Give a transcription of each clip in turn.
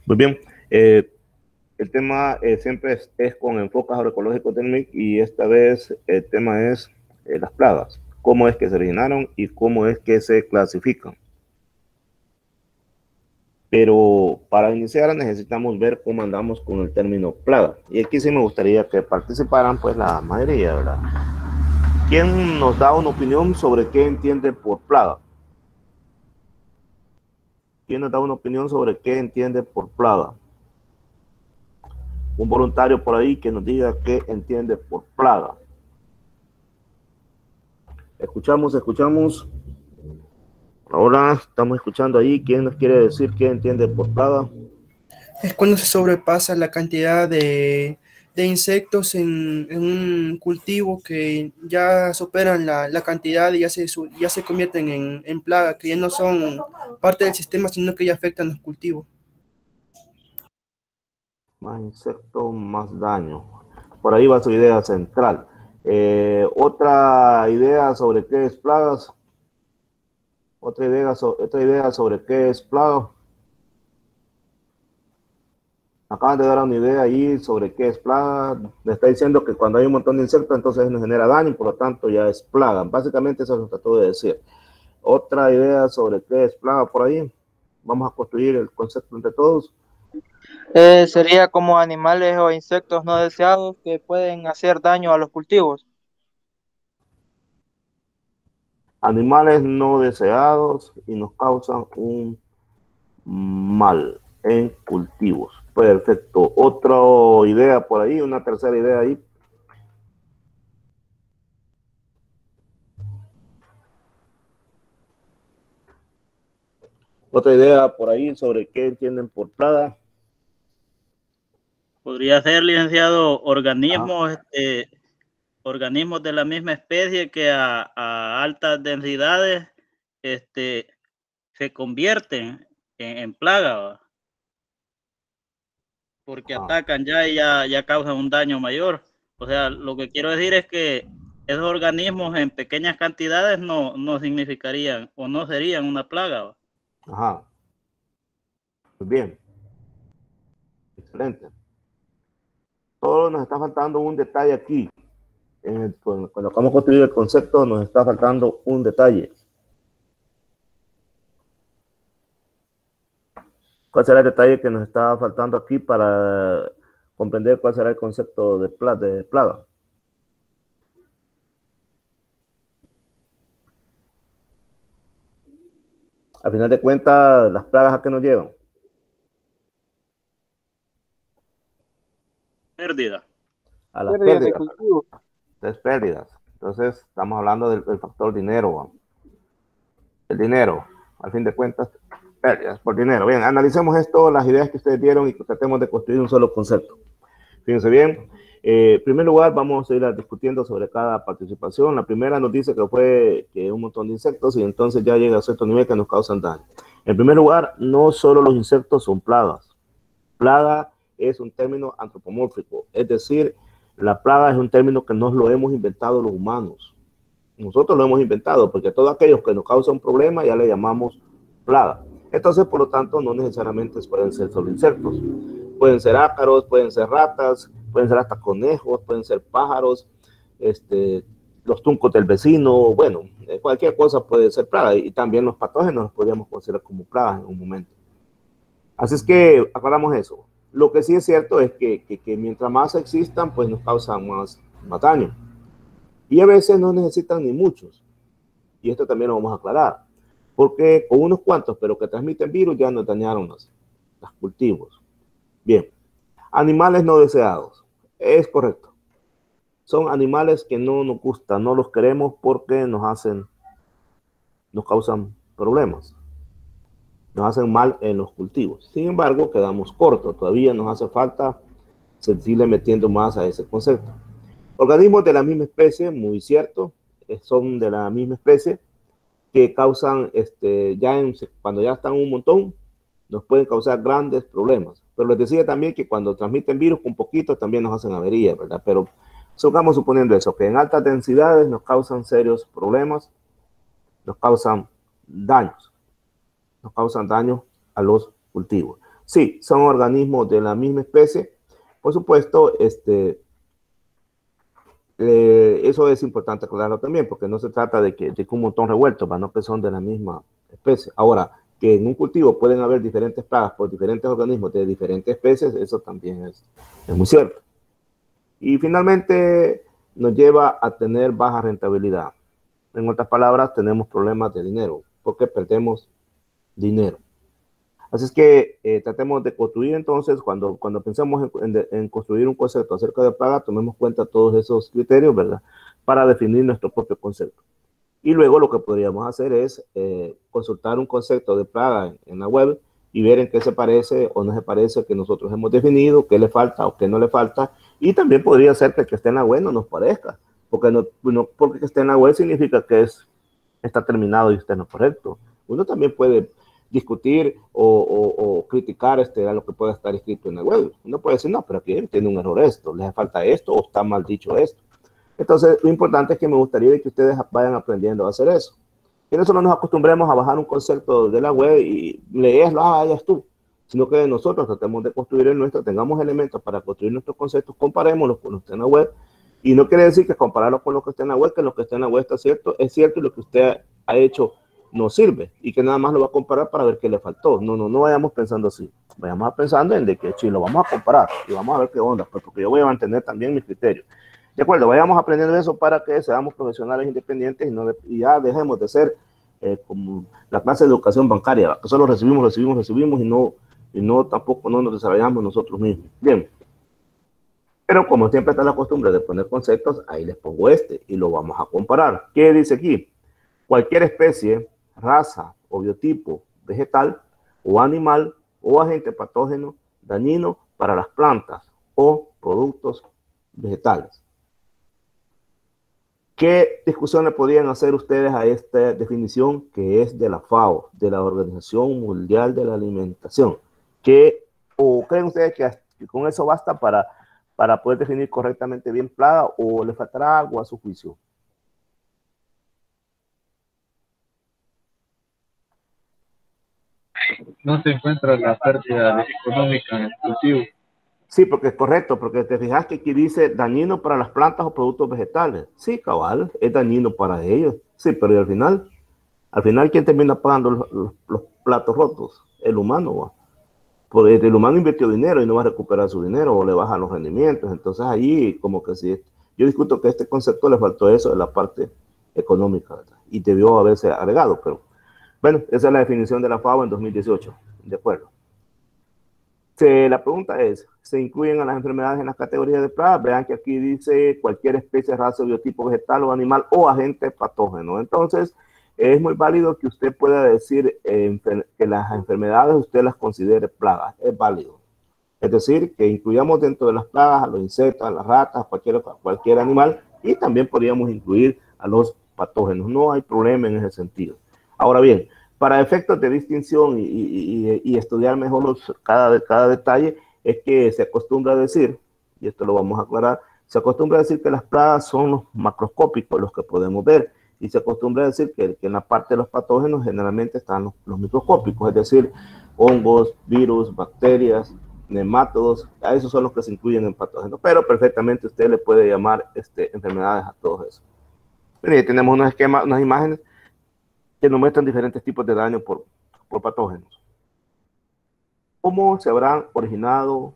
Muy bien. El tema siempre es con enfoques agroecológicos del MIC y esta vez el tema es las plagas. Cómo es que se originaron y cómo es que se clasifican. Pero para iniciar necesitamos ver cómo andamos con el término plaga. Y aquí sí me gustaría que participaran pues la mayoría, ¿verdad? ¿Quién nos da una opinión sobre qué entiende por plaga? ¿Quién nos da una opinión sobre qué entiende por plaga? Un voluntario por ahí que nos diga qué entiende por plaga. Escuchamos. Ahora estamos escuchando ahí. ¿Quién nos quiere decir qué entiende por plaga? Es cuando se sobrepasa la cantidad de insectos en un cultivo que ya superan la cantidad y ya se convierten en plagas, que ya no son parte del sistema, sino que ya afectan los cultivos. Más insectos, más daño. Por ahí va su idea central. Otra idea sobre qué es plagas. Otra idea sobre qué es plaga. Acaban de dar una idea ahí sobre qué es plaga. Me está diciendo que cuando hay un montón de insectos, entonces nos genera daño y por lo tanto ya es plaga. Básicamente eso es lo que trató de decir. Otra idea sobre qué es plaga por ahí. Vamos a construir el concepto entre todos. Sería como animales o insectos no deseados que pueden hacer daño a los cultivos. Animales no deseados y nos causan un mal en cultivos. Perfecto. Otra idea por ahí, una tercera idea ahí. Otra idea por ahí sobre qué entienden por plaga. Podría ser, licenciado, organismos, organismos de la misma especie que a altas densidades se convierten en plaga, ¿va? Porque atacan ya causan un daño mayor. O sea, lo que quiero decir es que esos organismos en pequeñas cantidades no significarían o no serían una plaga, ¿va? Ajá. Muy bien. Excelente. Solo nos está faltando un detalle aquí. Cuando vamos a construir el concepto, nos está faltando un detalle. ¿Cuál será el detalle que nos está faltando aquí para comprender cuál será el concepto de plaga? A final de cuentas, las plagas ¿a qué nos llevan? Pérdida. A las pérdidas. Las pérdidas. Entonces, estamos hablando del factor dinero. El dinero, al fin de cuentas, pérdidas por dinero. Bien, analicemos esto, las ideas que ustedes dieron y tratemos de construir un solo concepto. Fíjense bien. En primer lugar, vamos a ir discutiendo sobre cada participación. La primera nos dice que fue un montón de insectos y entonces ya llega a cierto nivel que nos causan daño. En primer lugar, no solo los insectos son plagas. Plaga es un término antropomórfico, es decir, la plaga es un término que nos lo hemos inventado los humanos. Nosotros lo hemos inventado porque todos aquellos que nos causan problemas ya le llamamos plaga. Entonces, por lo tanto, no necesariamente pueden ser solo insectos. Pueden ser ácaros, pueden ser ratas, pueden ser hasta conejos, pueden ser pájaros, los tuncos del vecino, bueno, cualquier cosa puede ser plaga. Y también los patógenos los podríamos considerar como plagas en un momento. Así es que aclaramos eso. Lo que sí es cierto es que mientras más existan, pues nos causan más daño. Y a veces no necesitan ni muchos. Y esto también lo vamos a aclarar. Porque con unos cuantos, pero que transmiten virus, ya nos dañaron los cultivos. Bien. Animales no deseados. Es correcto. Son animales que no nos gustan, no los queremos porque nos causan problemas. Nos hacen mal en los cultivos. Sin embargo, quedamos cortos. Todavía nos hace falta seguirle metiendo más a ese concepto. Organismos de la misma especie, muy cierto, son de la misma especie, que causan, cuando ya están un montón, nos pueden causar grandes problemas. Pero les decía también que cuando transmiten virus con poquito, también nos hacen averías, ¿verdad? Pero estamos suponiendo eso, que en altas densidades nos causan serios problemas, nos causan daños a los cultivos. Sí, son organismos de la misma especie. Por supuesto, eso es importante aclararlo también, porque no se trata de que un montón revuelto, no que son de la misma especie. Ahora, que en un cultivo pueden haber diferentes plagas por diferentes organismos de diferentes especies, eso también es muy cierto. Y finalmente nos lleva a tener baja rentabilidad. En otras palabras, tenemos problemas de dinero, porque perdemos dinero. Así es que tratemos de construir entonces, cuando pensamos en construir un concepto acerca de plaga, tomemos cuenta todos esos criterios, ¿verdad? Para definir nuestro propio concepto. Y luego lo que podríamos hacer es consultar un concepto de plaga en la web y ver en qué se parece o no se parece que nosotros hemos definido, qué le falta o qué no le falta. Y también podría ser que el que esté en la web no nos parezca, porque no porque esté en la web significa que está terminado y está en lo correcto. Uno también puede discutir o criticar a lo que pueda estar escrito en la web. Uno puede decir, no, pero aquí tiene un error esto, le hace falta esto o está mal dicho esto. Entonces, lo importante es que me gustaría que ustedes vayan aprendiendo a hacer eso. Que no solo nos acostumbremos a bajar un concepto de la web y leerlo, hayas tú, sino que nosotros tratemos de construir el nuestro, tengamos elementos para construir nuestros conceptos, comparémoslos con lo que está en la web. Y no quiere decir que compararlo con lo que está en la web, que lo que está en la web está cierto, es cierto y lo que usted ha hecho no sirve y que nada más lo va a comparar para ver qué le faltó. No vayamos pensando así. Vayamos pensando en de que sí, lo vamos a comparar y vamos a ver qué onda, pues, porque yo voy a mantener también mis criterios. De acuerdo, vayamos aprendiendo eso para que seamos profesionales independientes y ya dejemos de ser como la clase de educación bancaria, que solo recibimos y no tampoco no nos desarrollamos nosotros mismos. Bien. Pero como siempre está la costumbre de poner conceptos, ahí les pongo y lo vamos a comparar. ¿Qué dice aquí? Cualquier especie, raza o biotipo vegetal o animal o agente patógeno dañino para las plantas o productos vegetales. ¿Qué discusiones podrían hacer ustedes a esta definición que es de la FAO, de la Organización Mundial de la Alimentación? ¿O creen ustedes que con eso basta para poder definir correctamente bien plaga o le faltará algo a su juicio? No se encuentra la pérdida económica en el cultivo. Sí, porque es correcto, porque te fijas que aquí dice dañino para las plantas o productos vegetales. Sí, cabal, es dañino para ellos. Sí, pero ¿y al final, ¿quién termina pagando los platos rotos? El humano, ¿va? Porque el humano invirtió dinero y no va a recuperar su dinero o le bajan los rendimientos. Entonces ahí como que sí, yo discuto que a este concepto le faltó eso de la parte económica, ¿verdad? Y debió haberse agregado, pero bueno, esa es la definición de la FAO en 2018, de acuerdo. La pregunta es, ¿se incluyen a las enfermedades en las categorías de plagas? Vean que aquí dice cualquier especie, raza, biotipo vegetal o animal o agente patógeno. Entonces, es muy válido que usted pueda decir que las enfermedades usted las considere plagas. Es válido. Es decir, que incluyamos dentro de las plagas a los insectos, a las ratas, cualquier animal y también podríamos incluir a los patógenos. No hay problema en ese sentido. Ahora bien, para efectos de distinción y estudiar mejor cada detalle, es que se acostumbra a decir, y esto lo vamos a aclarar, se acostumbra a decir que las plagas son los macroscópicos, los que podemos ver, y se acostumbra a decir que en la parte de los patógenos generalmente están los microscópicos, es decir, hongos, virus, bacterias, nematodos, a esos son los que se incluyen en patógenos, pero perfectamente usted le puede llamar enfermedades a todos esos. Bien, tenemos unos esquemas, unas imágenes que nos muestran diferentes tipos de daño por patógenos. ¿Cómo se habrán originado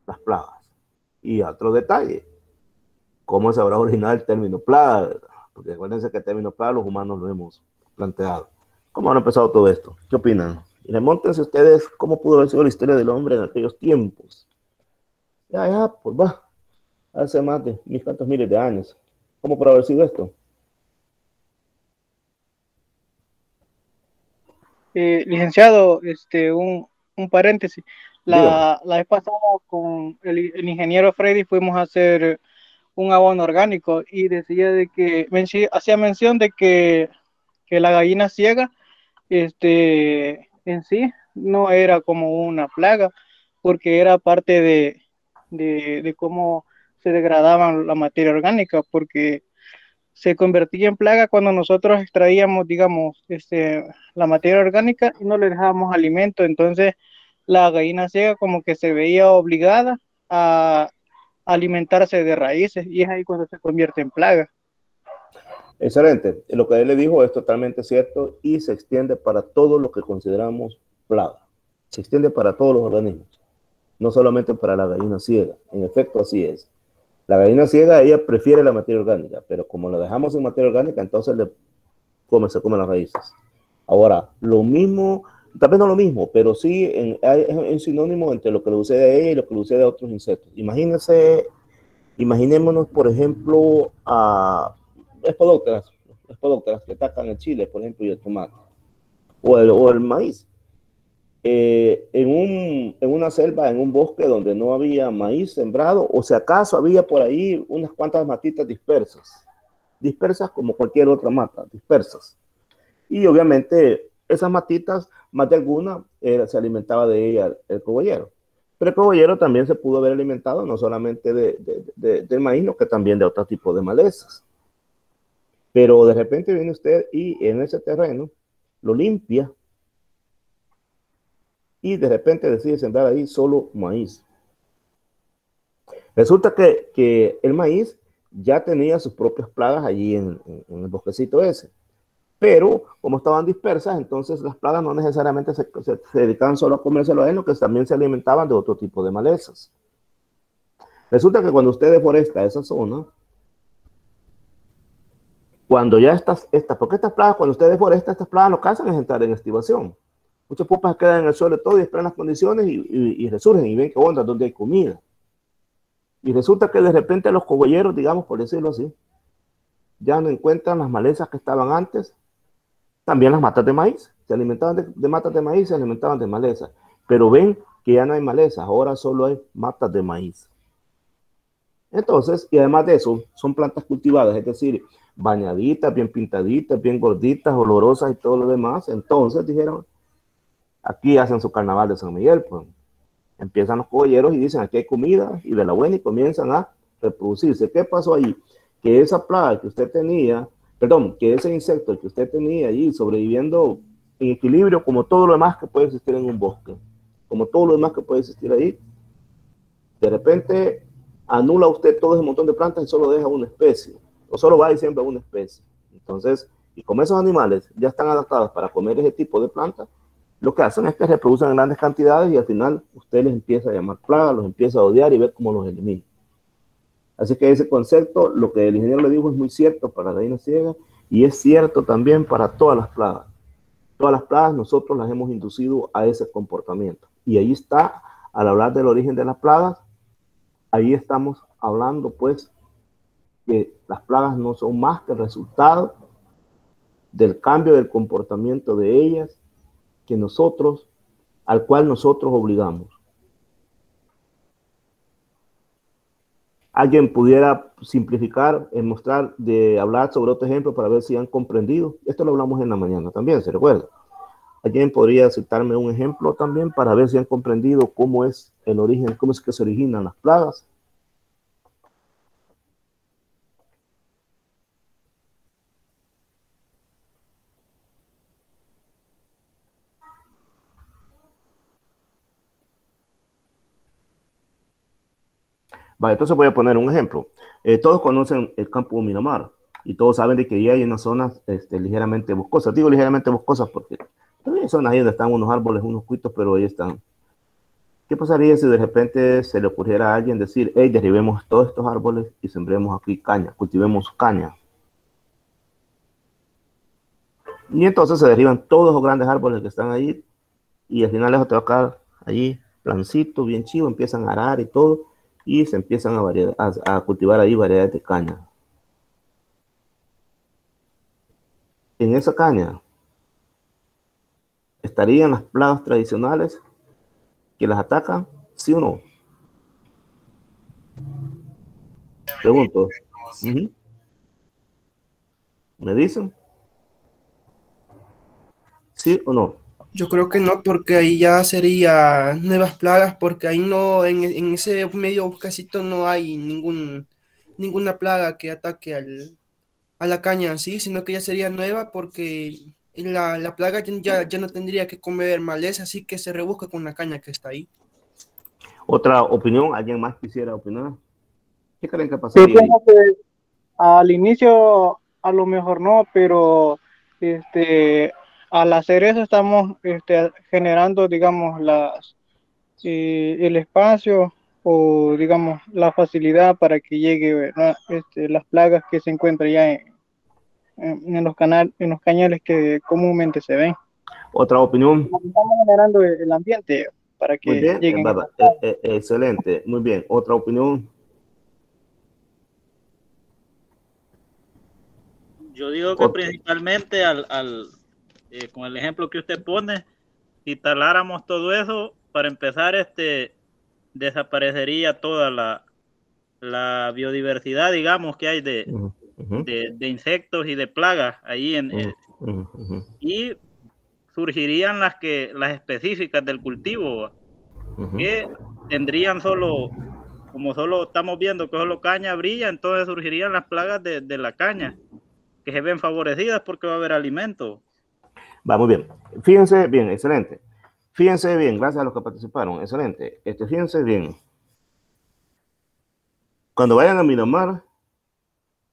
las plagas? Y otro detalle, ¿cómo se habrá originado el término plaga? Porque acuérdense que el término plaga los humanos lo hemos planteado. ¿Cómo han empezado todo esto? ¿Qué opinan? Y remóntense ustedes cómo pudo haber sido la historia del hombre en aquellos tiempos. Pues va, hace más de miles de años. ¿Cómo pudo haber sido esto? Licenciado, un paréntesis. La vez pasada con el ingeniero Freddy fuimos a hacer un abono orgánico y decía de que hacía mención de que la gallina ciega en sí no era como una plaga porque era parte de cómo se degradaban la materia orgánica, porque se convertía en plaga cuando nosotros extraíamos, digamos, la materia orgánica y no le dejábamos alimento. Entonces la gallina ciega como que se veía obligada a alimentarse de raíces y es ahí cuando se convierte en plaga. Excelente. Lo que él le dijo es totalmente cierto y se extiende para todo lo que consideramos plaga. Se extiende para todos los organismos, no solamente para la gallina ciega. En efecto, así es. La gallina ciega, ella prefiere la materia orgánica, pero como la dejamos en materia orgánica, entonces se come las raíces. Ahora, lo mismo, tal vez no lo mismo, pero sí es un sinónimo entre lo que le sucede a ella y lo que le sucede a otros insectos. Imaginémonos, por ejemplo, a espodópteras que atacan el chile, por ejemplo, y el tomate, o el maíz. En una selva, en un bosque donde no había maíz sembrado, o si acaso había por ahí unas cuantas matitas dispersas como cualquier otra mata, dispersas. Y obviamente esas matitas, más de alguna, se alimentaba de ella el cogollero. Pero el cogollero también se pudo haber alimentado no solamente del maíz, sino que también de otro tipo de malezas. Pero de repente viene usted y en ese terreno lo limpia y de repente decide sembrar ahí solo maíz. Resulta que el maíz ya tenía sus propias plagas allí en el bosquecito ese. Pero como estaban dispersas, entonces las plagas no necesariamente se dedicaban solo a comérselo a él, sino que también se alimentaban de otro tipo de malezas. Resulta que cuando usted deforesta esa zona, cuando ya porque estas plagas, cuando usted deforesta, estas plagas lo que hacen es entrar en estivación. Muchas pupas quedan en el suelo todo y esperan las condiciones y resurgen y ven que onda, donde hay comida. Y resulta que de repente los cogolleros, digamos, por decirlo así, ya no encuentran las malezas que estaban antes, también las matas de maíz. Se alimentaban de matas de maíz, se alimentaban de malezas. Pero ven que ya no hay malezas, ahora solo hay matas de maíz. Entonces, y además de eso, son plantas cultivadas, es decir, bañaditas, bien pintaditas, bien gorditas, olorosas y todo lo demás. Entonces dijeron, aquí hacen su carnaval de San Miguel, pues empiezan los cogolleros y dicen, aquí hay comida y de la buena, y comienzan a reproducirse. ¿Qué pasó ahí? Que esa plaga que usted tenía, que ese insecto que usted tenía allí sobreviviendo en equilibrio, como todo lo demás que puede existir en un bosque, como todo lo demás que puede existir ahí, de repente anula usted todo ese montón de plantas y solo deja una especie, o solo va y siembra una especie. Entonces, y como esos animales ya están adaptados para comer ese tipo de plantas, lo que hacen es que reproducen en grandes cantidades y al final usted les empieza a llamar plagas, los empieza a odiar y ver cómo los elimina. Así que ese concepto, lo que el ingeniero le dijo, es muy cierto para la gallina ciega y es cierto también para todas las plagas. Todas las plagas nosotros las hemos inducido a ese comportamiento. Y ahí está, al hablar del origen de las plagas, ahí estamos hablando pues que las plagas no son más que el resultado del cambio del comportamiento de ellas al cual nosotros obligamos. Alguien pudiera simplificar, hablar sobre otro ejemplo para ver si han comprendido. Esto lo hablamos en la mañana también, ¿se recuerda? Alguien podría citarme un ejemplo también para ver si han comprendido cómo es el origen, cómo es que se originan las plagas. Vale, entonces voy a poner un ejemplo. Todos conocen el campo de Miramar y todos saben de que ahí hay unas zonas ligeramente boscosas. Digo ligeramente boscosas porque también hay zonas ahí donde están unos árboles, unos cuitos, pero ahí están. ¿Qué pasaría si de repente se le ocurriera a alguien decir, hey, derribemos todos estos árboles y sembremos aquí caña, cultivemos caña? Y entonces se derriban todos los grandes árboles que están ahí y al final eso te va a quedar allí plancito, bien chivo, empiezan a arar y todo y se empiezan a cultivar ahí variedades de caña. En esa caña estarían las plagas tradicionales que las atacan, ¿sí o no? Pregunto. ¿Me dicen? ¿Sí o no? Yo creo que no, porque ahí ya sería nuevas plagas, porque ahí no, en ese medio bosquecito no hay ninguna plaga que ataque a la caña así, sino que ya sería nueva porque Y la plaga ya no tendría que comer maleza, así que se rebusca con la caña que está ahí. ¿Otra opinión? ¿Alguien más quisiera opinar? ¿Qué creen que Sí, pasaría ahí? pienso que al inicio a lo mejor no, pero al hacer eso estamos generando, digamos, el espacio o, digamos, la facilidad para que llegue, ¿verdad? Las plagas que se encuentran ya en en los cañales que comúnmente se ven. ¿Otra opinión? Estamos generando el ambiente para Muy que bien, lleguen baba, estas plagas. excelente, muy bien. ¿Otra opinión? Yo digo que principalmente con el ejemplo que usted pone, si taláramos todo eso, para empezar, desaparecería toda la biodiversidad, digamos, que hay de insectos y de plagas ahí y surgirían las específicas del cultivo, que tendrían como solo estamos viendo que solo caña brilla, entonces surgirían las plagas de la caña, que se ven favorecidas porque va a haber alimento. Va muy bien. Fíjense bien, excelente. Fíjense bien, gracias a los que participaron, excelente. Fíjense bien. Cuando vayan a Miramar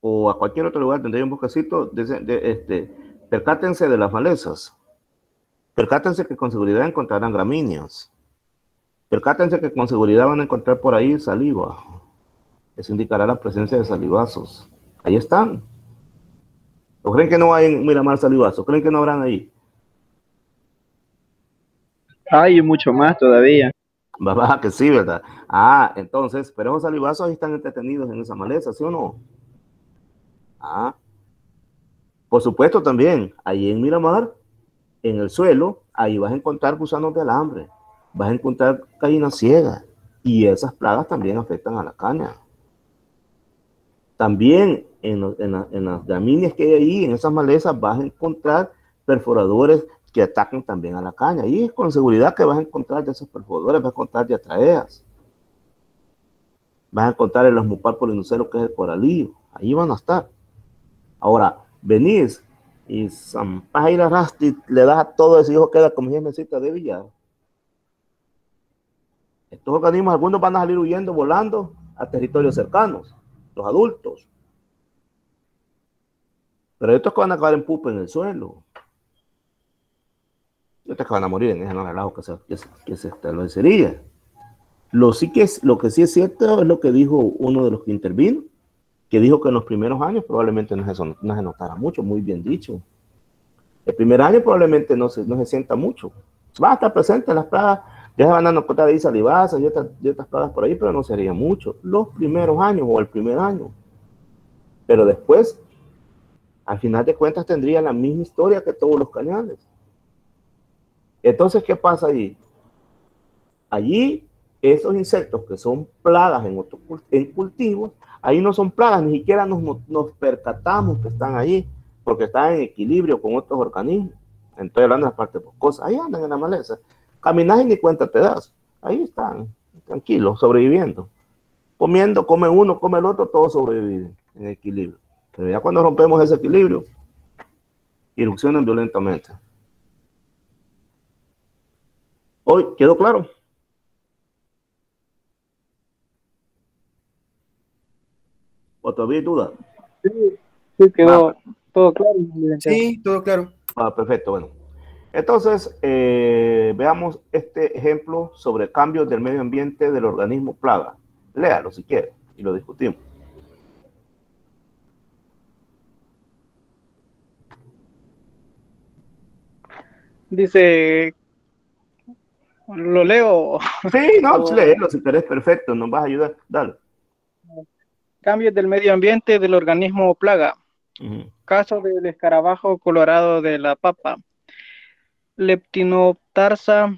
o a cualquier otro lugar donde haya un bosquecito, percátense de las malezas. Percátense que con seguridad encontrarán gramíneas. Percátense que con seguridad van a encontrar por ahí saliva. Eso indicará la presencia de salivazos. Ahí están. ¿O creen que no hay en Miramar salivazos? ¿Creen que no habrán ahí? Hay mucho más todavía. ¿Verdad que sí, verdad? Ah, entonces, pero esos salivazos ahí están entretenidos en esa maleza, ¿sí o no? Ah, por supuesto también, ahí en Miramar, en el suelo, ahí vas a encontrar gusanos de alambre, vas a encontrar gallinas ciegas, y esas plagas también afectan a la caña. También en las gramíneas que hay ahí, en esas malezas, vas a encontrar perforadores que atacan también a la caña. Y con seguridad que vas a encontrar de esos perforadores, vas a encontrar diatraeas. Vas a encontrar el osmupar polinucero, que es el coralillo. Ahí van a estar. Ahora, venís y zampas ahí la rasti, le das a todo ese hijo, queda como mesita de billar. Estos organismos, algunos van a salir huyendo, volando a territorios cercanos, los adultos. Pero estos que van a caer en pupa en el suelo. Y otros que van a morir en ese relajo que se establecería. Lo que sí es cierto es lo que dijo uno de los que intervino, que dijo que en los primeros años probablemente no se notara mucho, muy bien dicho. El primer año probablemente no se sienta mucho. Va a estar presente las plagas, ya se van a notar ahí salivazas y otras plagas por ahí, pero no sería mucho. Los primeros años o el primer año. Pero después, al final de cuentas, tendría la misma historia que todos los cañales. Entonces, ¿qué pasa allí? Allí, esos insectos que son plagas en cultivos, ahí no son plagas, ni siquiera nos percatamos que están allí, porque están en equilibrio con otros organismos. Estoy hablando de las partes boscosas, ahí andan en la maleza. Caminas y ni cuenta te das. Ahí están, tranquilos, sobreviviendo. Comiendo, come uno, come el otro, todos sobreviven en equilibrio. Pero ya cuando rompemos ese equilibrio, irrupcionan violentamente. ¿Hoy quedó claro? ¿O todavía hay duda? Sí, quedó todo claro. Sí, todo claro. Perfecto, bueno. Entonces, veamos este ejemplo sobre cambios del medio ambiente del organismo plaga. Léalo si quiere y lo discutimos. Dice, ¿lo leo? Sí, no, léelo si querés, perfecto, nos vas a ayudar. Dale. Cambios del medio ambiente del organismo plaga. Caso del escarabajo colorado de la papa. Leptinoptarsa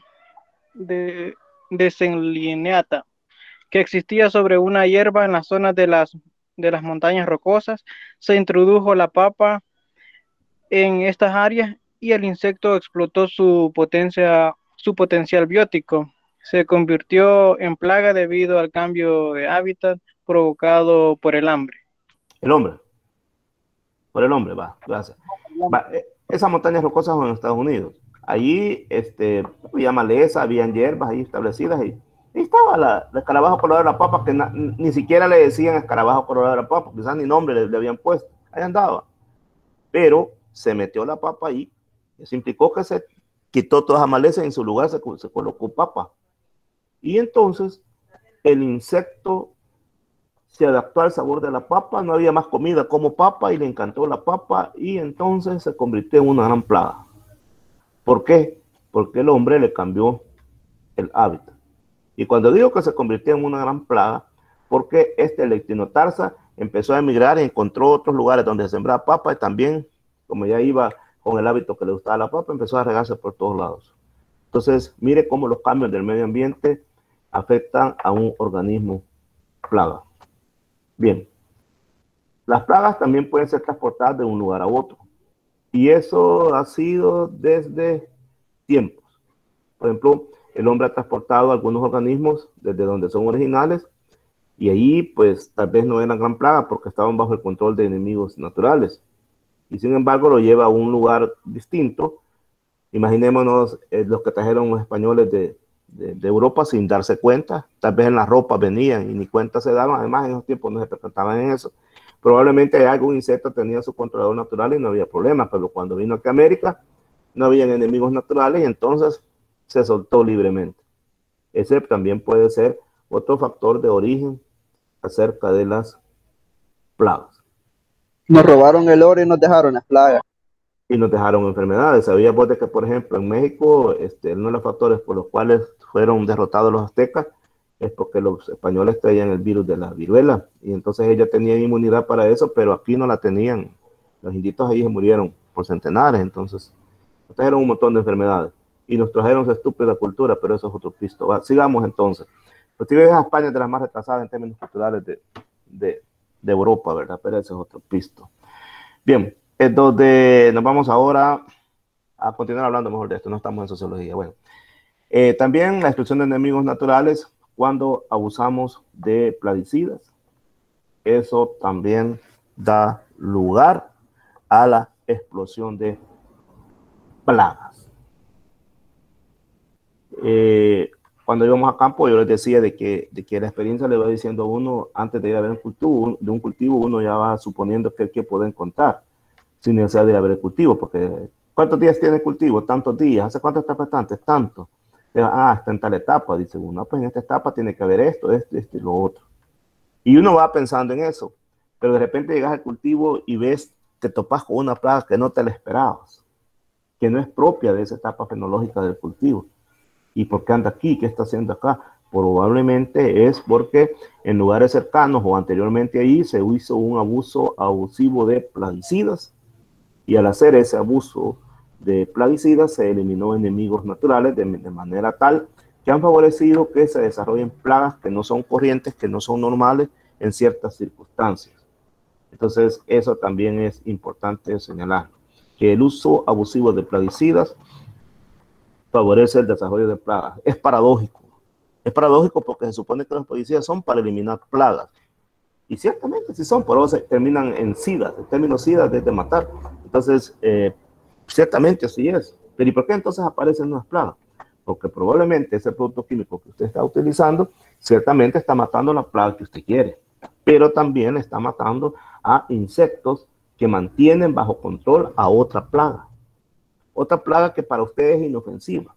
desenlineata, que existía sobre una hierba en las zonas de las montañas rocosas. Se introdujo la papa en estas áreas y el insecto explotó su potencial biótico. Se convirtió en plaga debido al cambio de hábitat provocado por el hambre. El hombre. Por el hombre, va, gracias. Va, Esas montañas rocosas son en Estados Unidos. Allí había maleza, habían hierbas ahí establecidas y estaba la escarabajo colorado de la papa, que ni siquiera le decían escarabajo colorado de la papa, quizás ni nombre le habían puesto. Ahí andaba. Pero se metió la papa ahí. Eso implicó que se quitó toda esa maleza y en su lugar se colocó papa. Y entonces el insecto se adaptó al sabor de la papa, no había más comida como papa y le encantó la papa y entonces se convirtió en una gran plaga. ¿Por qué? Porque el hombre le cambió el hábitat. Y cuando digo que se convirtió en una gran plaga, porque Lectinotarsa empezó a emigrar y encontró otros lugares donde se sembraba papa y también, como ya iba con el hábito que le gustaba la papa, empezó a regarse por todos lados. Entonces, mire cómo los cambios del medio ambiente afectan a un organismo plaga. Bien, las plagas también pueden ser transportadas de un lugar a otro. Y eso ha sido desde tiempos. Por ejemplo, el hombre ha transportado algunos organismos desde donde son originales y ahí pues tal vez no eran gran plaga porque estaban bajo el control de enemigos naturales. Y sin embargo lo lleva a un lugar distinto. Imaginémonos los que trajeron los españoles de Europa sin darse cuenta. Tal vez en las ropas venían y ni cuenta se daban. Además en esos tiempos no se percataban en eso. Probablemente algún insecto tenía su controlador natural y no había problema, pero cuando vino aquí a América no habían enemigos naturales y entonces se soltó libremente. Ese también puede ser otro factor de origen acerca de las plagas. Nos robaron el oro y nos dejaron las plagas. Y nos dejaron enfermedades. ¿Sabías vos de que, por ejemplo, en México, uno de los factores por los cuales fueron derrotados los aztecas es porque los españoles traían el virus de la viruela y entonces ellos tenían inmunidad para eso, pero aquí no la tenían. Los inditos ahí se murieron por centenares, entonces nos trajeron un montón de enfermedades y nos trajeron esa estúpida cultura, pero eso es otro pisto. Va, sigamos entonces. Pues si ves a España de las más retrasadas en términos culturales de Europa, ¿verdad? Pero ese es otro pisto. Bien, entonces nos vamos ahora a continuar hablando mejor de esto, no estamos en sociología. Bueno, también la destrucción de enemigos naturales cuando abusamos de plaguicidas. Eso también da lugar a la explosión de plagas. Cuando íbamos a campo, yo les decía de que la experiencia le va diciendo a uno, antes de ir a ver un cultivo, uno ya va suponiendo que pueden contar, sin necesidad de ir a ver el cultivo, porque ¿cuántos días tiene el cultivo? Tantos días. ¿Hace cuánto está bastante? Tanto. Está en tal etapa, dice uno, pues en esta etapa tiene que haber esto y lo otro. Y uno va pensando en eso, pero de repente llegas al cultivo y ves, te topas con una plaga que no te la esperabas, que no es propia de esa etapa fenológica del cultivo. ¿Y por qué anda aquí? ¿Qué está haciendo acá? Probablemente es porque en lugares cercanos o anteriormente ahí se hizo un abuso abusivo de plaguicidas y al hacer ese abuso de plaguicidas se eliminó enemigos naturales de manera tal que han favorecido que se desarrollen plagas que no son corrientes, que no son normales en ciertas circunstancias. Entonces eso también es importante señalar, que el uso abusivo de plaguicidas favorece el desarrollo de plagas. Es paradójico porque se supone que los plaguicidas son para eliminar plagas. Y ciertamente sí son, pero se terminan en SIDA, el término SIDA es de matar. Entonces, ciertamente así es. Pero ¿y por qué entonces aparecen nuevas plagas? Porque probablemente ese producto químico que usted está utilizando, ciertamente está matando la plaga que usted quiere, pero también está matando a insectos que mantienen bajo control a otra plaga. Otra plaga que para usted es inofensiva.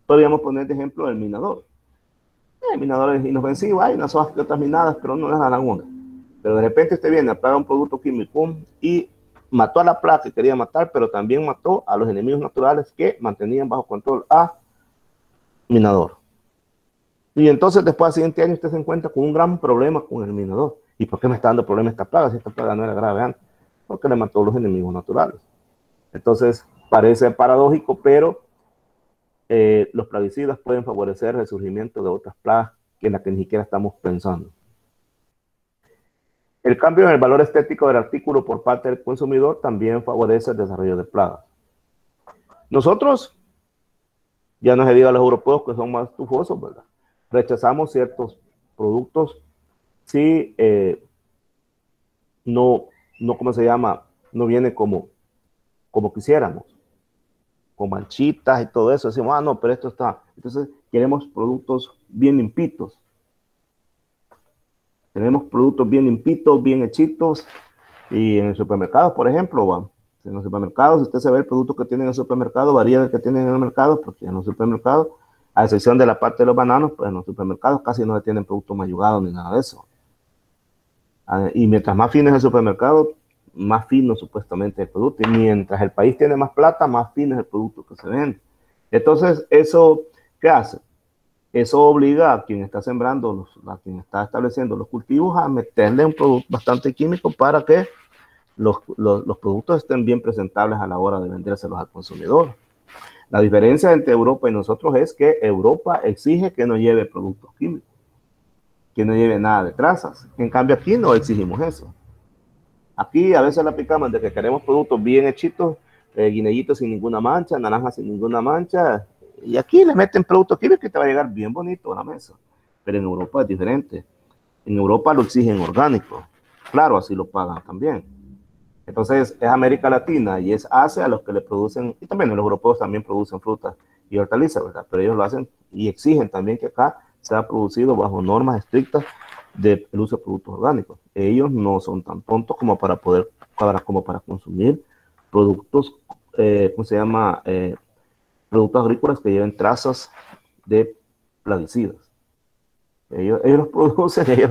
Podríamos poner de ejemplo el minador. El minador es inofensivo, hay unas hojas que otras minadas, pero no les dan una. Pero de repente usted viene a plagar un producto químico y mató a la plaga que quería matar, pero también mató a los enemigos naturales que mantenían bajo control a minador. Y entonces después del siguiente año usted se encuentra con un gran problema con el minador. ¿Y por qué me está dando problema esta plaga si esta plaga no era grave antes? Porque le mató a los enemigos naturales. Entonces parece paradójico, pero los plaguicidas pueden favorecer el surgimiento de otras plagas que en las que ni siquiera estamos pensando. El cambio en el valor estético del artículo por parte del consumidor también favorece el desarrollo de plagas. Nosotros, ya no se diga a los europeos que son más tufosos, ¿verdad? Rechazamos ciertos productos si no, ¿cómo se llama? No viene como como quisiéramos, con manchitas y todo eso. Decimos, ah, no, pero esto está. Entonces, queremos productos bien limpitos. Tenemos productos bien limpitos, bien hechitos. Y en el supermercado, por ejemplo, ¿va? En los supermercados, si usted se ve el producto que tienen en el supermercado, varía del que tienen en el mercado, porque en los supermercados, a excepción de la parte de los bananos, pues en los supermercados casi no se tienen productos mayugados ni nada de eso. Y mientras más fino es el supermercado, más fino supuestamente el producto. Y mientras el país tiene más plata, más fino es el producto que se vende. Entonces, ¿eso qué hace? Eso obliga a quien está sembrando, a quien está estableciendo los cultivos a meterle un producto bastante químico para que los productos estén bien presentables a la hora de vendérselos al consumidor. La diferencia entre Europa y nosotros es que Europa exige que no lleve productos químicos, que no lleve nada de trazas. En cambio aquí no exigimos eso. Aquí a veces la aplicamos de que queremos productos bien hechitos, guineitos sin ninguna mancha, naranjas sin ninguna mancha, y aquí le meten productos químicos que te va a llegar bien bonito a la mesa. Pero en Europa es diferente. En Europa lo exigen orgánico. Claro, así lo pagan también. Entonces es América Latina y es Asia los que le producen, y también los europeos también producen frutas y hortalizas, ¿verdad? Pero ellos lo hacen y exigen también que acá sea producido bajo normas estrictas del uso de productos orgánicos. Ellos no son tan tontos como para consumir productos, ¿cómo se llama? Productos agrícolas que lleven trazas de plaguicidas. Ellos los producen, ellos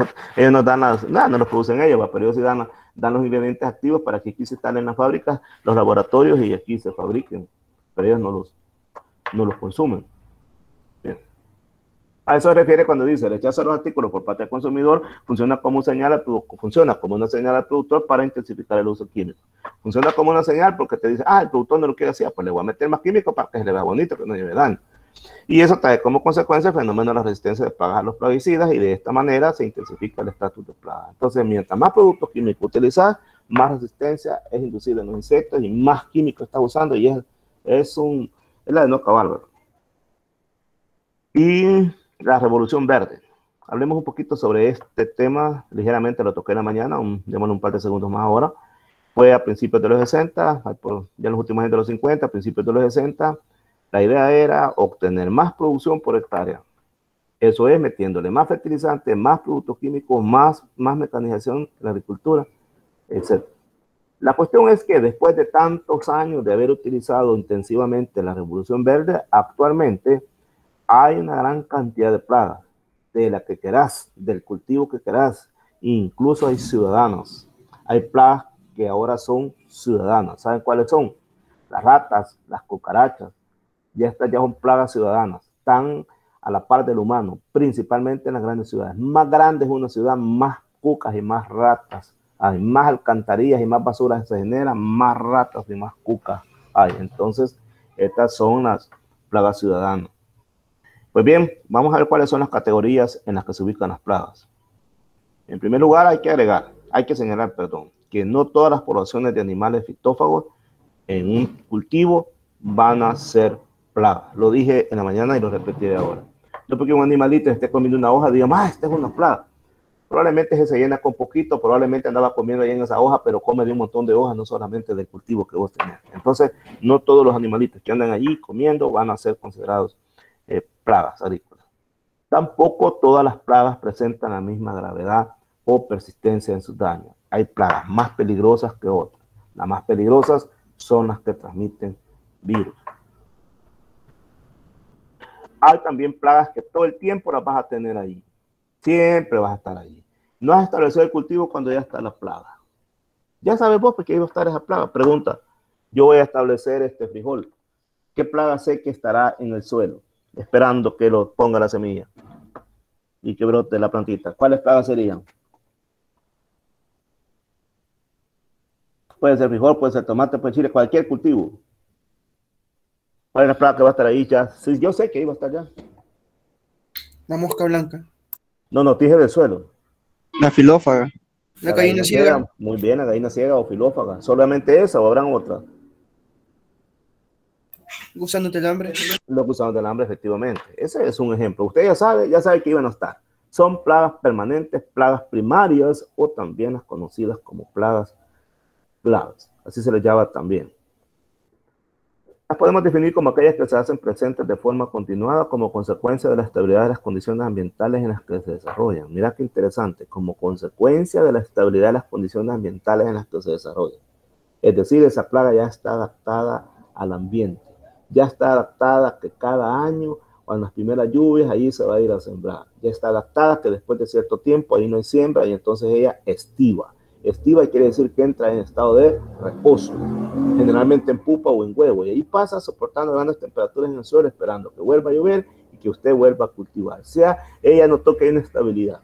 nos dan no los producen ellos, pero ellos sí dan los ingredientes activos para que aquí se instalen en las fábricas, los laboratorios y aquí se fabriquen, pero ellos no los consumen. Bien. A eso se refiere cuando dice el rechazo a los artículos por parte del consumidor funciona como una señal al productor para intensificar el uso químico. Funciona como una señal porque te dice, el productor no lo quiere hacer, pues le voy a meter más químico para que se le vea bonito, que no lleve daño. Y eso trae como consecuencia el fenómeno de la resistencia de plagas a los plaguicidas y de esta manera se intensifica el estatus de plaga. Entonces, mientras más productos químicos utilizas, más resistencia es inducida en los insectos y más químicos estás usando y es la de no acabar, ¿verdad? Y la revolución verde. Hablemos un poquito sobre este tema, ligeramente lo toqué en la mañana, démosle un par de segundos más ahora. Fue a principios de los 60, ya en los últimos años de los 50, a principios de los 60, la idea era obtener más producción por hectárea. Eso es metiéndole más fertilizantes, más productos químicos, más mecanización en la agricultura, etc. La cuestión es que después de tantos años de haber utilizado intensivamente la revolución verde, actualmente hay una gran cantidad de plagas, de la que querás, del cultivo que querás, incluso hay ciudadanos. Hay plagas que ahora son ciudadanas. ¿Saben cuáles son? Las ratas, las cucarachas. Estas ya son plagas ciudadanas, están a la par del humano, principalmente en las grandes ciudades. Más grande es una ciudad, más cucas y más ratas hay, más alcantarillas y más basuras se generan, más ratas y más cucas hay. Entonces, estas son las plagas ciudadanas. Pues bien, vamos a ver cuáles son las categorías en las que se ubican las plagas. En primer lugar, hay que señalar, que no todas las poblaciones de animales fitófagos en un cultivo van a ser plaga. Lo dije en la mañana y lo repetiré ahora. No porque un animalito esté comiendo una hoja, digamos, esta es una plaga. Probablemente se llena con poquito, probablemente andaba comiendo ahí en esa hoja, pero come de un montón de hojas, no solamente del cultivo que vos tenés. Entonces, no todos los animalitos que andan allí comiendo van a ser considerados plagas agrícolas. Tampoco todas las plagas presentan la misma gravedad o persistencia en sus daños. Hay plagas más peligrosas que otras. Las más peligrosas son las que transmiten virus. Hay también plagas que todo el tiempo las vas a tener ahí. Siempre vas a estar ahí. No has establecido el cultivo cuando ya está la plaga. Ya sabes vos por qué iba a estar esa plaga. Pregunta, yo voy a establecer este frijol. ¿Qué plaga sé que estará en el suelo? Esperando que lo ponga la semilla y que brote la plantita. ¿Cuáles plagas serían? Puede ser frijol, puede ser tomate, puede ser chile, cualquier cultivo. ¿Cuál es la plaga que va a estar ahí ya? Sí, yo sé que iba a estar ya. La mosca blanca. No, tije del suelo. La filófaga. La gallina ciega. Muy bien, la gallina ciega o filófaga. ¿Solamente esa o habrán otras? Gusano del hambre. Los gusanos del hambre, efectivamente. Ese es un ejemplo. Usted ya sabe que iban a estar. Son plagas permanentes, plagas primarias o también las conocidas como plagas. Así se les llama también. Las podemos definir como aquellas que se hacen presentes de forma continuada como consecuencia de la estabilidad de las condiciones ambientales en las que se desarrollan. Mira qué interesante, como consecuencia de la estabilidad de las condiciones ambientales en las que se desarrollan. Es decir, esa plaga ya está adaptada al ambiente, ya está adaptada a que cada año o en las primeras lluvias ahí se va a ir a sembrar, ya está adaptada a que después de cierto tiempo ahí no hay siembra y entonces ella estiva. Estiva quiere decir que entra en estado de reposo, generalmente en pupa o en huevo, y ahí pasa soportando grandes temperaturas en el suelo, esperando que vuelva a llover y que usted vuelva a cultivar. O sea, ella notó que hay inestabilidad.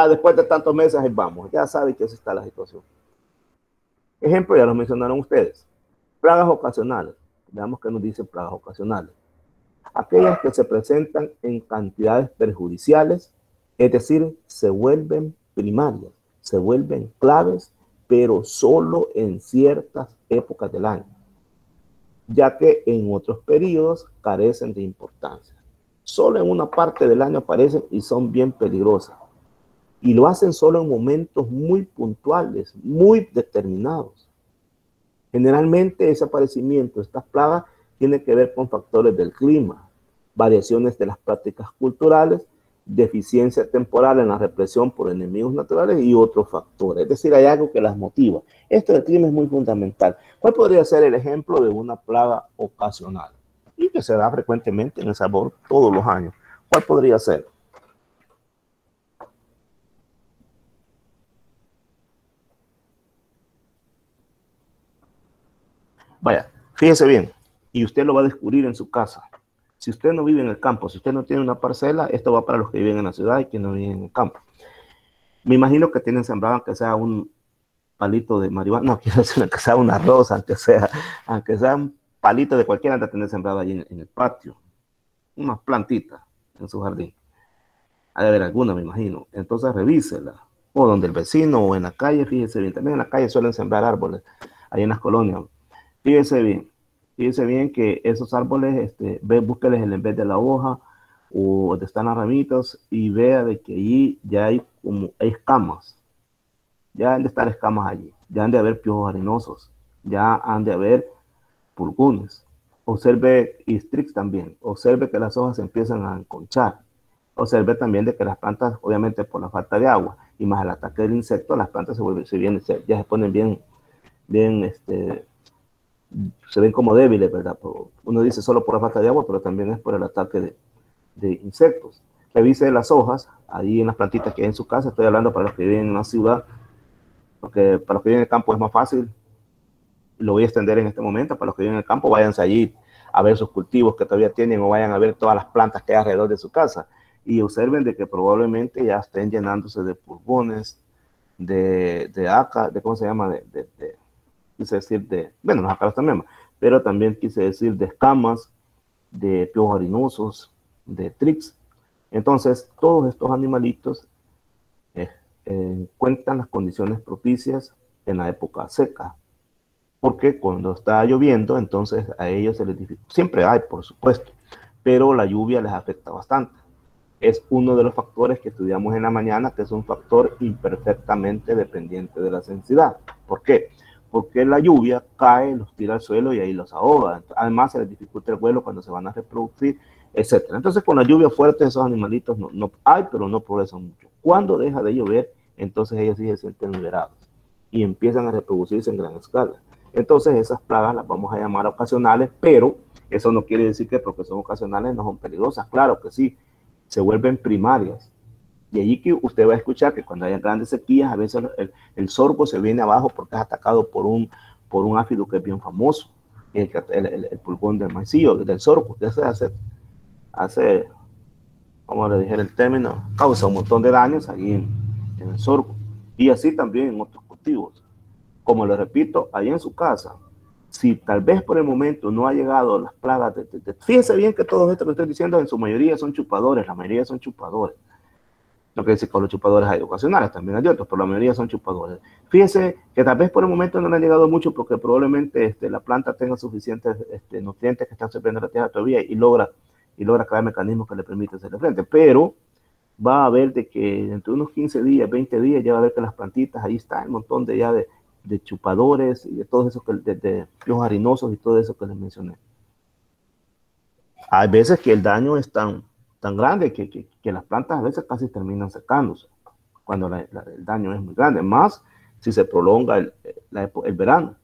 Después de tantos meses, ahí vamos, ya sabe que así está la situación. Ejemplo, ya lo mencionaron ustedes. Plagas ocasionales. Veamos qué nos dicen plagas ocasionales. Aquellas que se presentan en cantidades perjudiciales, es decir, se vuelven primarias, se vuelven claves, pero solo en ciertas épocas del año, ya que en otros periodos carecen de importancia. Solo en una parte del año aparecen y son bien peligrosas. Y lo hacen solo en momentos muy puntuales, muy determinados. Generalmente ese aparecimiento de estas plagas tiene que ver con factores del clima, variaciones de las prácticas culturales, deficiencia temporal en la represión por enemigos naturales y otros factores. Es decir, hay algo que las motiva. Esto del clima es muy fundamental. ¿Cuál podría ser el ejemplo de una plaga ocasional? Y que se da frecuentemente en El Salvador todos los años. ¿Cuál podría ser? Vaya, fíjese bien, y usted lo va a descubrir en su casa. Si usted no vive en el campo, si usted no tiene una parcela, esto va para los que viven en la ciudad y que no viven en el campo. Me imagino que tienen sembrado aunque sea un palito de marihuana, no quiero decir aunque sea una rosa, aunque sea un palito de cualquiera de tener sembrado allí en el patio, unas plantitas en su jardín. Ha de haber alguna, me imagino. Entonces revísela, o donde el vecino, o en la calle, fíjese bien. También en la calle suelen sembrar árboles, ahí en las colonias. Fíjese bien que esos árboles, búsqueles en vez de la hoja o donde están las ramitas y vea de que allí ya hay escamas. Ya han de estar escamas allí, ya han de haber piojos arenosos, ya han de haber pulgones. Observe, y Strix también, observe que las hojas se empiezan a enconchar. Observe también de que las plantas, obviamente por la falta de agua y más el ataque del insecto, las plantas ya se ponen bien, se ven como débiles, ¿verdad? Uno dice solo por la falta de agua, pero también es por el ataque de insectos. Revise las hojas, ahí en las plantitas que hay en su casa. Estoy hablando para los que viven en una ciudad, porque para los que viven en el campo es más fácil. Lo voy a extender en este momento. Para los que viven en el campo, váyanse allí a ver sus cultivos que todavía tienen o vayan a ver todas las plantas que hay alrededor de su casa y observen de que probablemente ya estén llenándose de pulgones, de ácaros, ¿cómo se llama? Quise decir bueno, los ácaros también, pero también quise decir de escamas, de piojos harinosos, de trix. Entonces, todos estos animalitos encuentran las condiciones propicias en la época seca, porque cuando está lloviendo, entonces a ellos se les dificulta. Siempre hay, por supuesto, pero la lluvia les afecta bastante. Es uno de los factores que estudiamos en la mañana, que es un factor imperfectamente dependiente de la densidad. ¿Por qué? Porque la lluvia cae, los tira al suelo y ahí los ahoga. Además, se les dificulta el vuelo cuando se van a reproducir, etc. Entonces, con la lluvia fuerte, esos animalitos no hay, pero no progresan mucho. Cuando deja de llover, entonces ellos sí se sienten liberados y empiezan a reproducirse en gran escala. Entonces, esas plagas las vamos a llamar ocasionales, pero eso no quiere decir que porque son ocasionales no son peligrosas. Claro que sí, se vuelven primarias. Y allí que usted va a escuchar que cuando hay grandes sequías, a veces el sorgo se viene abajo porque es atacado por un áfido que es bien famoso, el pulgón del maicillo, del sorgo, que hace, como le dije el término, causa un montón de daños allí en el sorgo. Y así también en otros cultivos. Como le repito, ahí en su casa, si tal vez por el momento no ha llegado las plagas, fíjense bien que todo esto que estoy diciendo en su mayoría son chupadores, la mayoría son chupadores. No quiere decir que los chupadores hay ocasionales, también hay otros, pero la mayoría son chupadores. Fíjense que tal vez por el momento no le han llegado mucho porque probablemente la planta tenga suficientes nutrientes que están absorbiendo la tierra todavía y logra crear mecanismos que le permiten hacerle frente. Pero va a haber de que entre unos 15 días, 20 días, ya va a ver que las plantitas, ahí está el montón de chupadores y de todos esos, de piojos harinosos y todo eso que les mencioné. Hay veces que el daño es tan grande que las plantas a veces casi terminan secándose cuando el daño es muy grande, más si se prolonga el verano,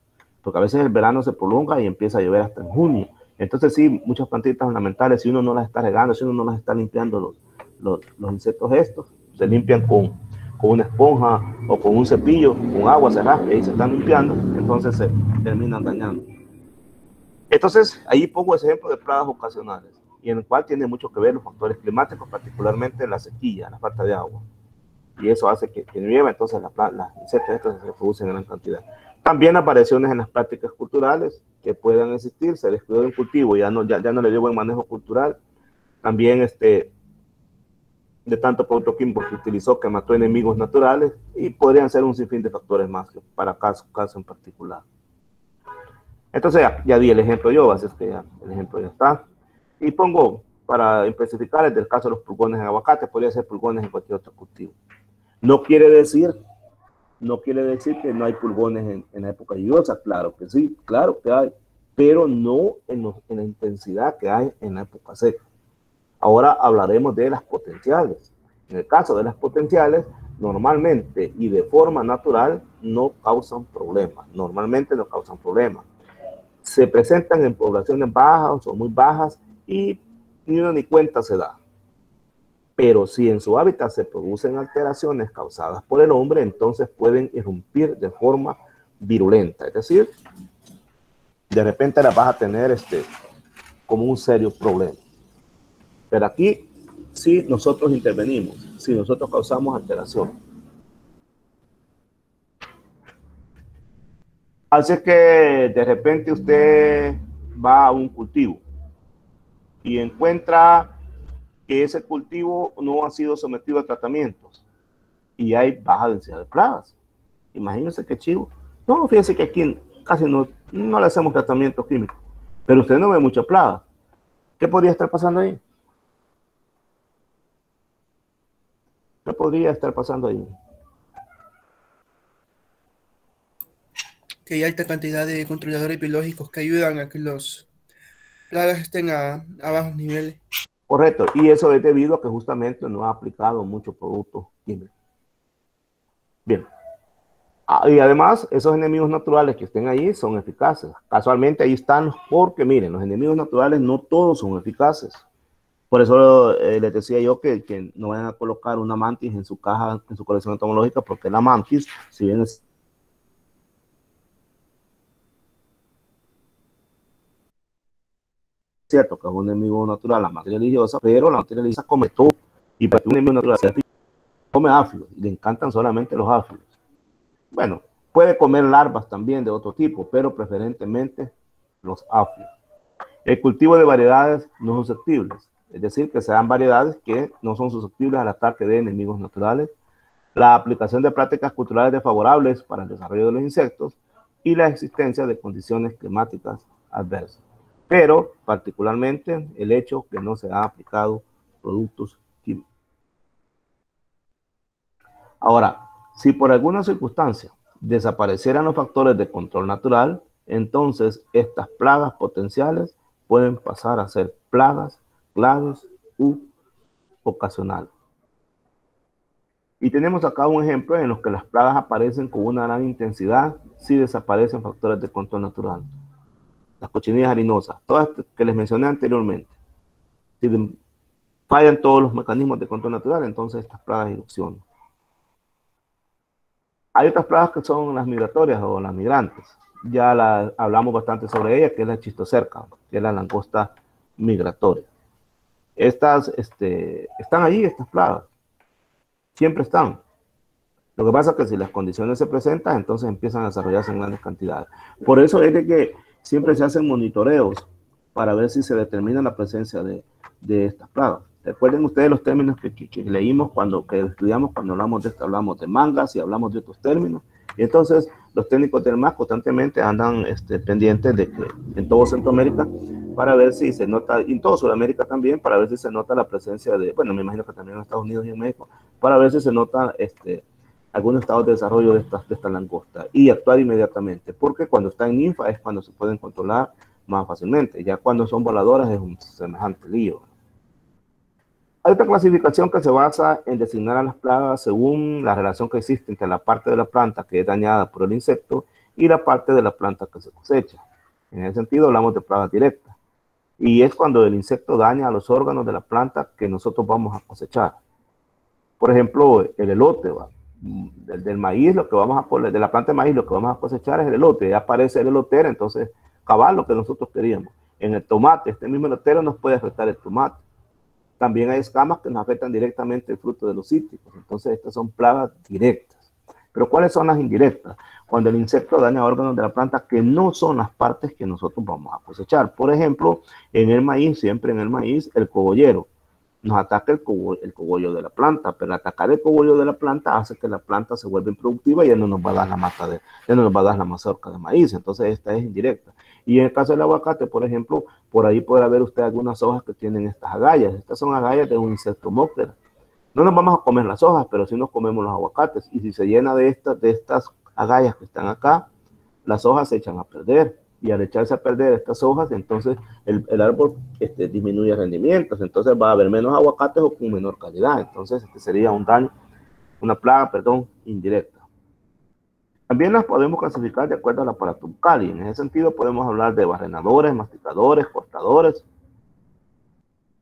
porque a veces el verano se prolonga y empieza a llover hasta en junio. Entonces sí, muchas plantitas ornamentales, si uno no las está regando, si uno no las está limpiando los insectos estos, se limpian con una esponja o con un cepillo, con agua se rasca y se están limpiando, entonces se terminan dañando. Entonces, ahí pongo ese ejemplo de plagas ocasionales, y en el cual tiene mucho que ver los factores climáticos, particularmente la sequía, la falta de agua. Y eso hace que llueva, entonces las insectos estos se reproducen en gran cantidad. También apariciones en las prácticas culturales que puedan existir, se descuidó de un cultivo, ya no le dio buen manejo cultural. También de tanto producto químico que utilizó, que mató enemigos naturales, y podrían ser un sinfín de factores más para caso en particular. Entonces ya di el ejemplo yo, así es que ya el ejemplo ya está. Y pongo, para especificar, el del caso de los pulgones en aguacate, podría ser pulgones en cualquier otro cultivo. No quiere decir que no hay pulgones en la época lluviosa, claro que sí, claro que hay, pero no en la intensidad que hay en la época seca. Ahora hablaremos de las potenciales. En el caso de las potenciales, normalmente y de forma natural no causan problemas. Normalmente no causan problemas. Se presentan en poblaciones bajas o muy bajas y ni uno ni cuenta se da. Pero si en su hábitat se producen alteraciones causadas por el hombre, entonces pueden irrumpir de forma virulenta. Es decir, de repente las vas a tener como un serio problema. Pero aquí sí nosotros intervenimos, si nosotros causamos alteración. Así que de repente usted va a un cultivo y encuentra que ese cultivo no ha sido sometido a tratamientos y hay baja densidad de plagas. Imagínense qué chivo. No, fíjense que aquí casi no le hacemos tratamientos químicos, pero usted no ve mucha plaga. ¿Qué podría estar pasando ahí? ¿Qué podría estar pasando ahí? Que hay alta cantidad de controladores biológicos que ayudan a que las plagas estén a bajos niveles. Correcto, y eso es debido a que justamente no ha aplicado mucho producto químico. Bien. Y además, esos enemigos naturales que estén ahí son eficaces. Casualmente ahí están porque, miren, los enemigos naturales no todos son eficaces. Por eso les decía yo que no vayan a colocar una mantis en su caja, en su colección entomológica, porque la mantis, si bien es cierto que es un enemigo natural, la mantis religiosa, pero la mantis religiosa come todo. Y para que un enemigo natural sea come áfidos, y le encantan solamente los áfidos. Bueno, puede comer larvas también de otro tipo, pero preferentemente los áfidos. El cultivo de variedades no susceptibles, es decir, que sean variedades que no son susceptibles al ataque de enemigos naturales, la aplicación de prácticas culturales desfavorables para el desarrollo de los insectos y la existencia de condiciones climáticas adversas. Pero particularmente el hecho que no se ha aplicado productos químicos. Ahora, si por alguna circunstancia desaparecieran los factores de control natural, entonces estas plagas potenciales pueden pasar a ser plagas claves u ocasionales. Y tenemos acá un ejemplo en los que las plagas aparecen con una gran intensidad si desaparecen factores de control natural. Las cochinillas harinosas, todas que les mencioné anteriormente. Si fallan todos los mecanismos de control natural, entonces estas plagas irrupcionan. Hay otras plagas que son las migratorias o las migrantes. Ya hablamos bastante sobre ellas, que es la chistocerca, que es la langosta migratoria. Estas están allí, estas plagas. Siempre están. Lo que pasa es que si las condiciones se presentan, entonces empiezan a desarrollarse en grandes cantidades. Por eso es de que siempre se hacen monitoreos para ver si se determina la presencia de estas plagas. Recuerden ustedes los términos que leímos que estudiamos cuando hablamos de esto, hablamos de mangas y hablamos de otros términos. Y entonces los técnicos del MAS constantemente andan pendientes de que en todo Centroamérica para ver si se nota, y en toda Sudamérica también, para ver si se nota la presencia de, bueno, me imagino que también en Estados Unidos y en México, para ver si se nota algunos estados de desarrollo de esta langosta y actuar inmediatamente, porque cuando está en ninfa es cuando se pueden controlar más fácilmente. Ya cuando son voladoras es un semejante lío. Hay otra clasificación que se basa en designar a las plagas según la relación que existe entre la parte de la planta que es dañada por el insecto y la parte de la planta que se cosecha. En ese sentido hablamos de plagas directas. Y es cuando el insecto daña a los órganos de la planta que nosotros vamos a cosechar. Por ejemplo, el elote, del maíz, lo que vamos a poner, de la planta de maíz, lo que vamos a cosechar es el elote. Ya aparece el elotero, entonces cabal lo que nosotros queríamos. En el tomate, este mismo elotero nos puede afectar el tomate. También hay escamas que nos afectan directamente el fruto de los cítricos. Entonces, estas son plagas directas. Pero ¿cuáles son las indirectas? Cuando el insecto daña órganos de la planta que no son las partes que nosotros vamos a cosechar. Por ejemplo, en el maíz, siempre en el maíz, el cogollero. Nos ataca el cogollo de la planta, pero atacar el cogollo de la planta hace que la planta se vuelva improductiva y ya no nos va a dar ya no nos va a dar la mazorca de maíz. Entonces, esta es indirecta. Y en el caso del aguacate, por ejemplo, por ahí podrá ver usted algunas hojas que tienen estas agallas. Estas son agallas de un insecto móctera. No nos vamos a comer las hojas, pero sí nos comemos los aguacates. Y si se llena de estas agallas que están acá, las hojas se echan a perder. Y al echarse a perder estas hojas, entonces el árbol disminuye rendimientos. Entonces va a haber menos aguacates o con menor calidad. Entonces sería un daño, una plaga, indirecta. También las podemos clasificar de acuerdo a la paratuncali. En ese sentido podemos hablar de barrenadores, masticadores, cortadores.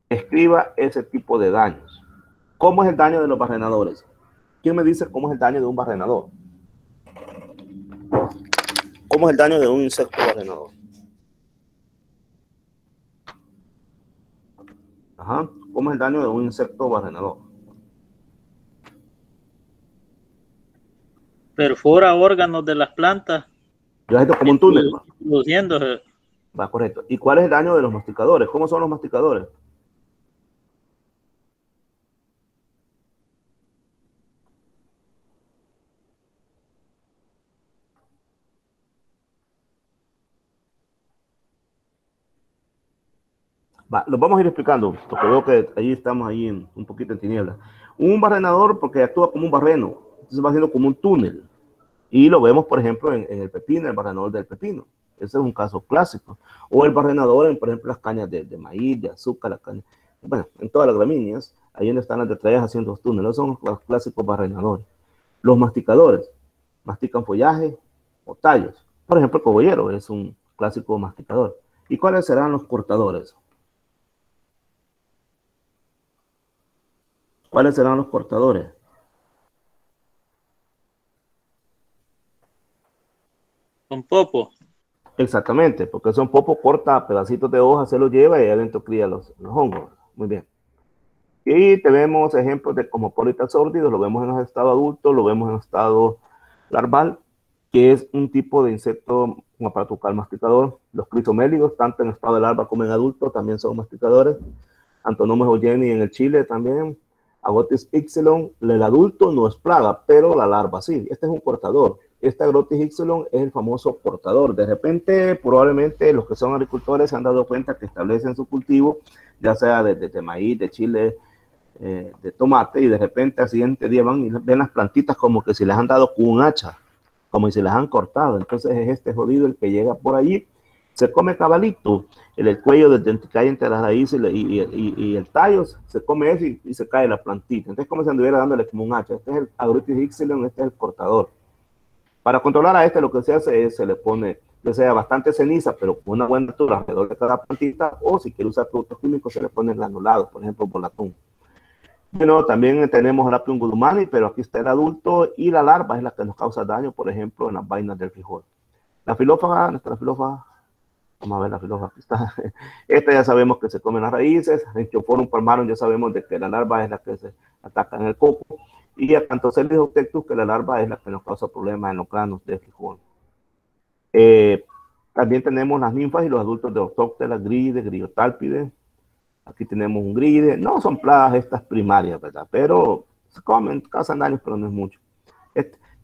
Escriba ese tipo de daños. ¿Cómo es el daño de los barrenadores? ¿Quién me dice cómo es el daño de un barrenador? ¿Cómo es el daño de un insecto barrenador? Ajá. ¿Cómo es el daño de un insecto barrenador? Perfora órganos de las plantas. Yo esto como un túnel. Produciéndose. Va, correcto. ¿Y cuál es el daño de los masticadores? ¿Cómo son los masticadores? Va, los vamos a ir explicando, porque veo que ahí estamos un poquito en tinieblas. Un barrenador, porque actúa como un barreno, entonces va haciendo como un túnel. Y lo vemos, por ejemplo, en el pepino, el barrenador del pepino. Ese es un caso clásico. O el barrenador, por ejemplo, las cañas de maíz, de azúcar, las cañas, bueno, en todas las gramíneas, ahí donde están las detrayas haciendo los túneles, son los clásicos barrenadores. Los masticadores, mastican follaje o tallos. Por ejemplo, el cogollero es un clásico masticador. ¿Y cuáles serán los cortadores? ¿Cuáles serán los cortadores? Con popo. Exactamente, porque son popo, corta pedacitos de hoja, se los lleva y adentro cría los hongos. Muy bien. Y tenemos ejemplos de cosmopolitas sórdidos, lo vemos en el estado adulto, lo vemos en el estado larval, que es un tipo de insecto con aparato bucal masticador. Los crisomélidos, tanto en estado de larva como en adulto, también son masticadores. Antonomus eugeni en el Chile también. Agotis ixylon, el adulto no es plaga, pero la larva sí. Este es un cortador. Este Agotis ixylon es el famoso cortador. De repente, probablemente los que son agricultores se han dado cuenta que establecen su cultivo, ya sea de maíz, de chile, de tomate, y de repente al siguiente día van y ven las plantitas como que si les han dado con un hacha, como si les han cortado. Entonces es este jodido el que llega por allí, se come cabalito, el cuello desde que cae entre las raíces y el tallo, se come eso y se cae la plantita. Entonces como si anduviera dándole como un hacha. Este es el Agotis ixylon, este es el cortador. Para controlar a este lo que se hace es, se le pone, ya sea bastante ceniza, pero con una buena altura alrededor de cada plantita, o si quiere usar productos químicos, se le ponen granulados, por ejemplo, bolatón. Bueno, también tenemos Rapium gudumani, pero aquí está el adulto, y la larva es la que nos causa daño, por ejemplo, en las vainas del frijol. La filófaga, nuestra filófaga, vamos a ver la filófaga, aquí está. Esta ya sabemos que se comen las raíces. En Chophorum palmarum ya sabemos de que la larva es la que se ataca en el coco. Y Acanthocelis obtectus, que la larva es la que nos causa problemas en los granos de frijol. También tenemos las ninfas y los adultos de Orthoptera, Gride, Griotálpide. Aquí tenemos un gride. No son plagas estas primarias, ¿verdad? Pero se comen, causan daños, pero no es mucho.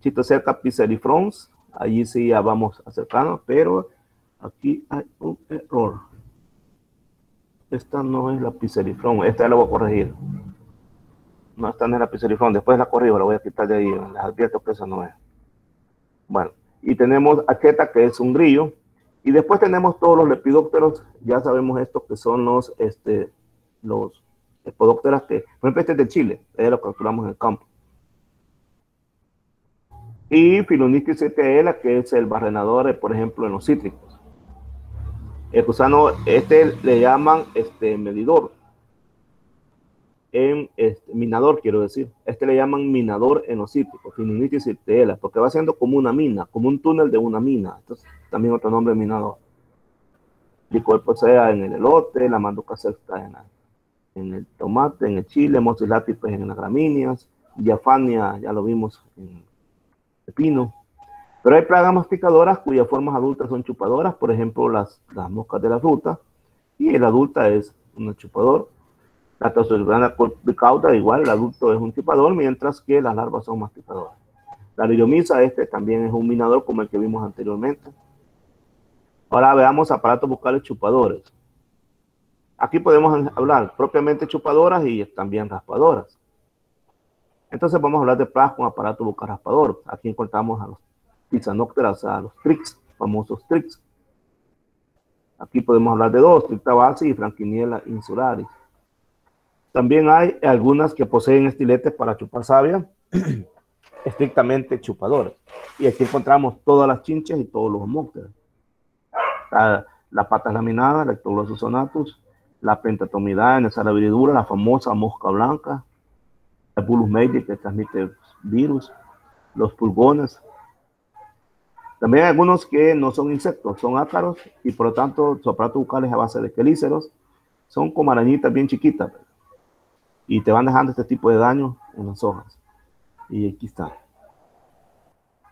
Chitocerca piscifrons, allí sí ya vamos acercando, pero aquí hay un error. Esta no es la piscifrons, esta la voy a corregir. No, esta no es la piscifrons, después la corrijo, la voy a quitar de ahí, les advierto que esa no es. Bueno, y tenemos Aqueta, que es un grillo, Y después tenemos todos los lepidópteros, ya sabemos estos que son los lepidópteros que, por ejemplo, este es de Chile, lo capturamos en el campo. Y Philonychus etl, que es el barrenador, por ejemplo, en los cítricos. El gusano, le llaman medidor, minador, quiero decir. Le llaman minador en los cítricos, Philonychus etl, porque va siendo como una mina, como un túnel de una mina. Entonces, también otro nombre de minador. Licuerpo sea en el elote, la manduca sexta en el tomate, en el chile, Moxilati pues en las gramíneas, diafania ya lo vimos en el pepino. Pero hay plagas masticadoras cuyas formas adultas son chupadoras, por ejemplo las moscas de la fruta, y el adulta es un chupador. La Toxoplana colpicauta, igual, el adulto es un chupador, mientras que las larvas son masticadoras. La liriomisa, también es un minador como el que vimos anteriormente. Ahora veamos aparatos bucales chupadores. Aquí podemos hablar propiamente chupadoras y también raspadoras. Entonces vamos a hablar de plagas con aparato bucal raspador. Aquí encontramos a los Tixanópteras, a los trix, famosos trix. Aquí podemos hablar de dos, Trictabasi y Franquiniella insularis. También hay algunas que poseen estiletes para chupar savia, estrictamente chupadores. Y aquí encontramos todas las chinches y todos los homópteros. La patas laminadas, la Ectoglossus sonatus, la Pentatomidae, la viridura, la famosa mosca blanca, el Bullus meidi que transmite virus, los pulgones. También hay algunos que no son insectos, son ácaros y por lo tanto su aparato bucal es a base de quelíceros. Son como arañitas bien chiquitas y te van dejando este tipo de daño en las hojas. Y aquí está.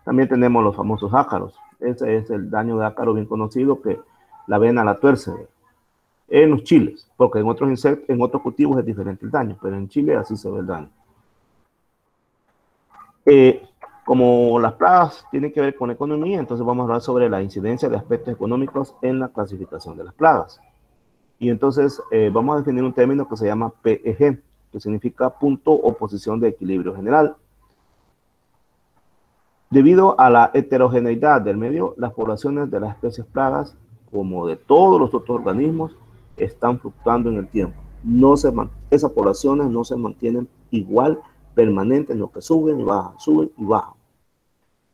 También tenemos los famosos ácaros. Ese es el daño de ácaro bien conocido, que la avena la tuerce en los chiles, porque en otros insectos, en otros cultivos es diferente el daño, pero en Chile así se ve el daño. Como las plagas tienen que ver con economía, entonces vamos a hablar sobre la incidencia de aspectos económicos en la clasificación de las plagas. Y entonces vamos a definir un término que se llama PEG, que significa punto o posición de equilibrio general. Debido a la heterogeneidad del medio, las poblaciones de las especies plagas, como de todos los otros organismos, están fluctuando en el tiempo. Esas poblaciones no se mantienen igual, permanentes, en lo que suben y bajan.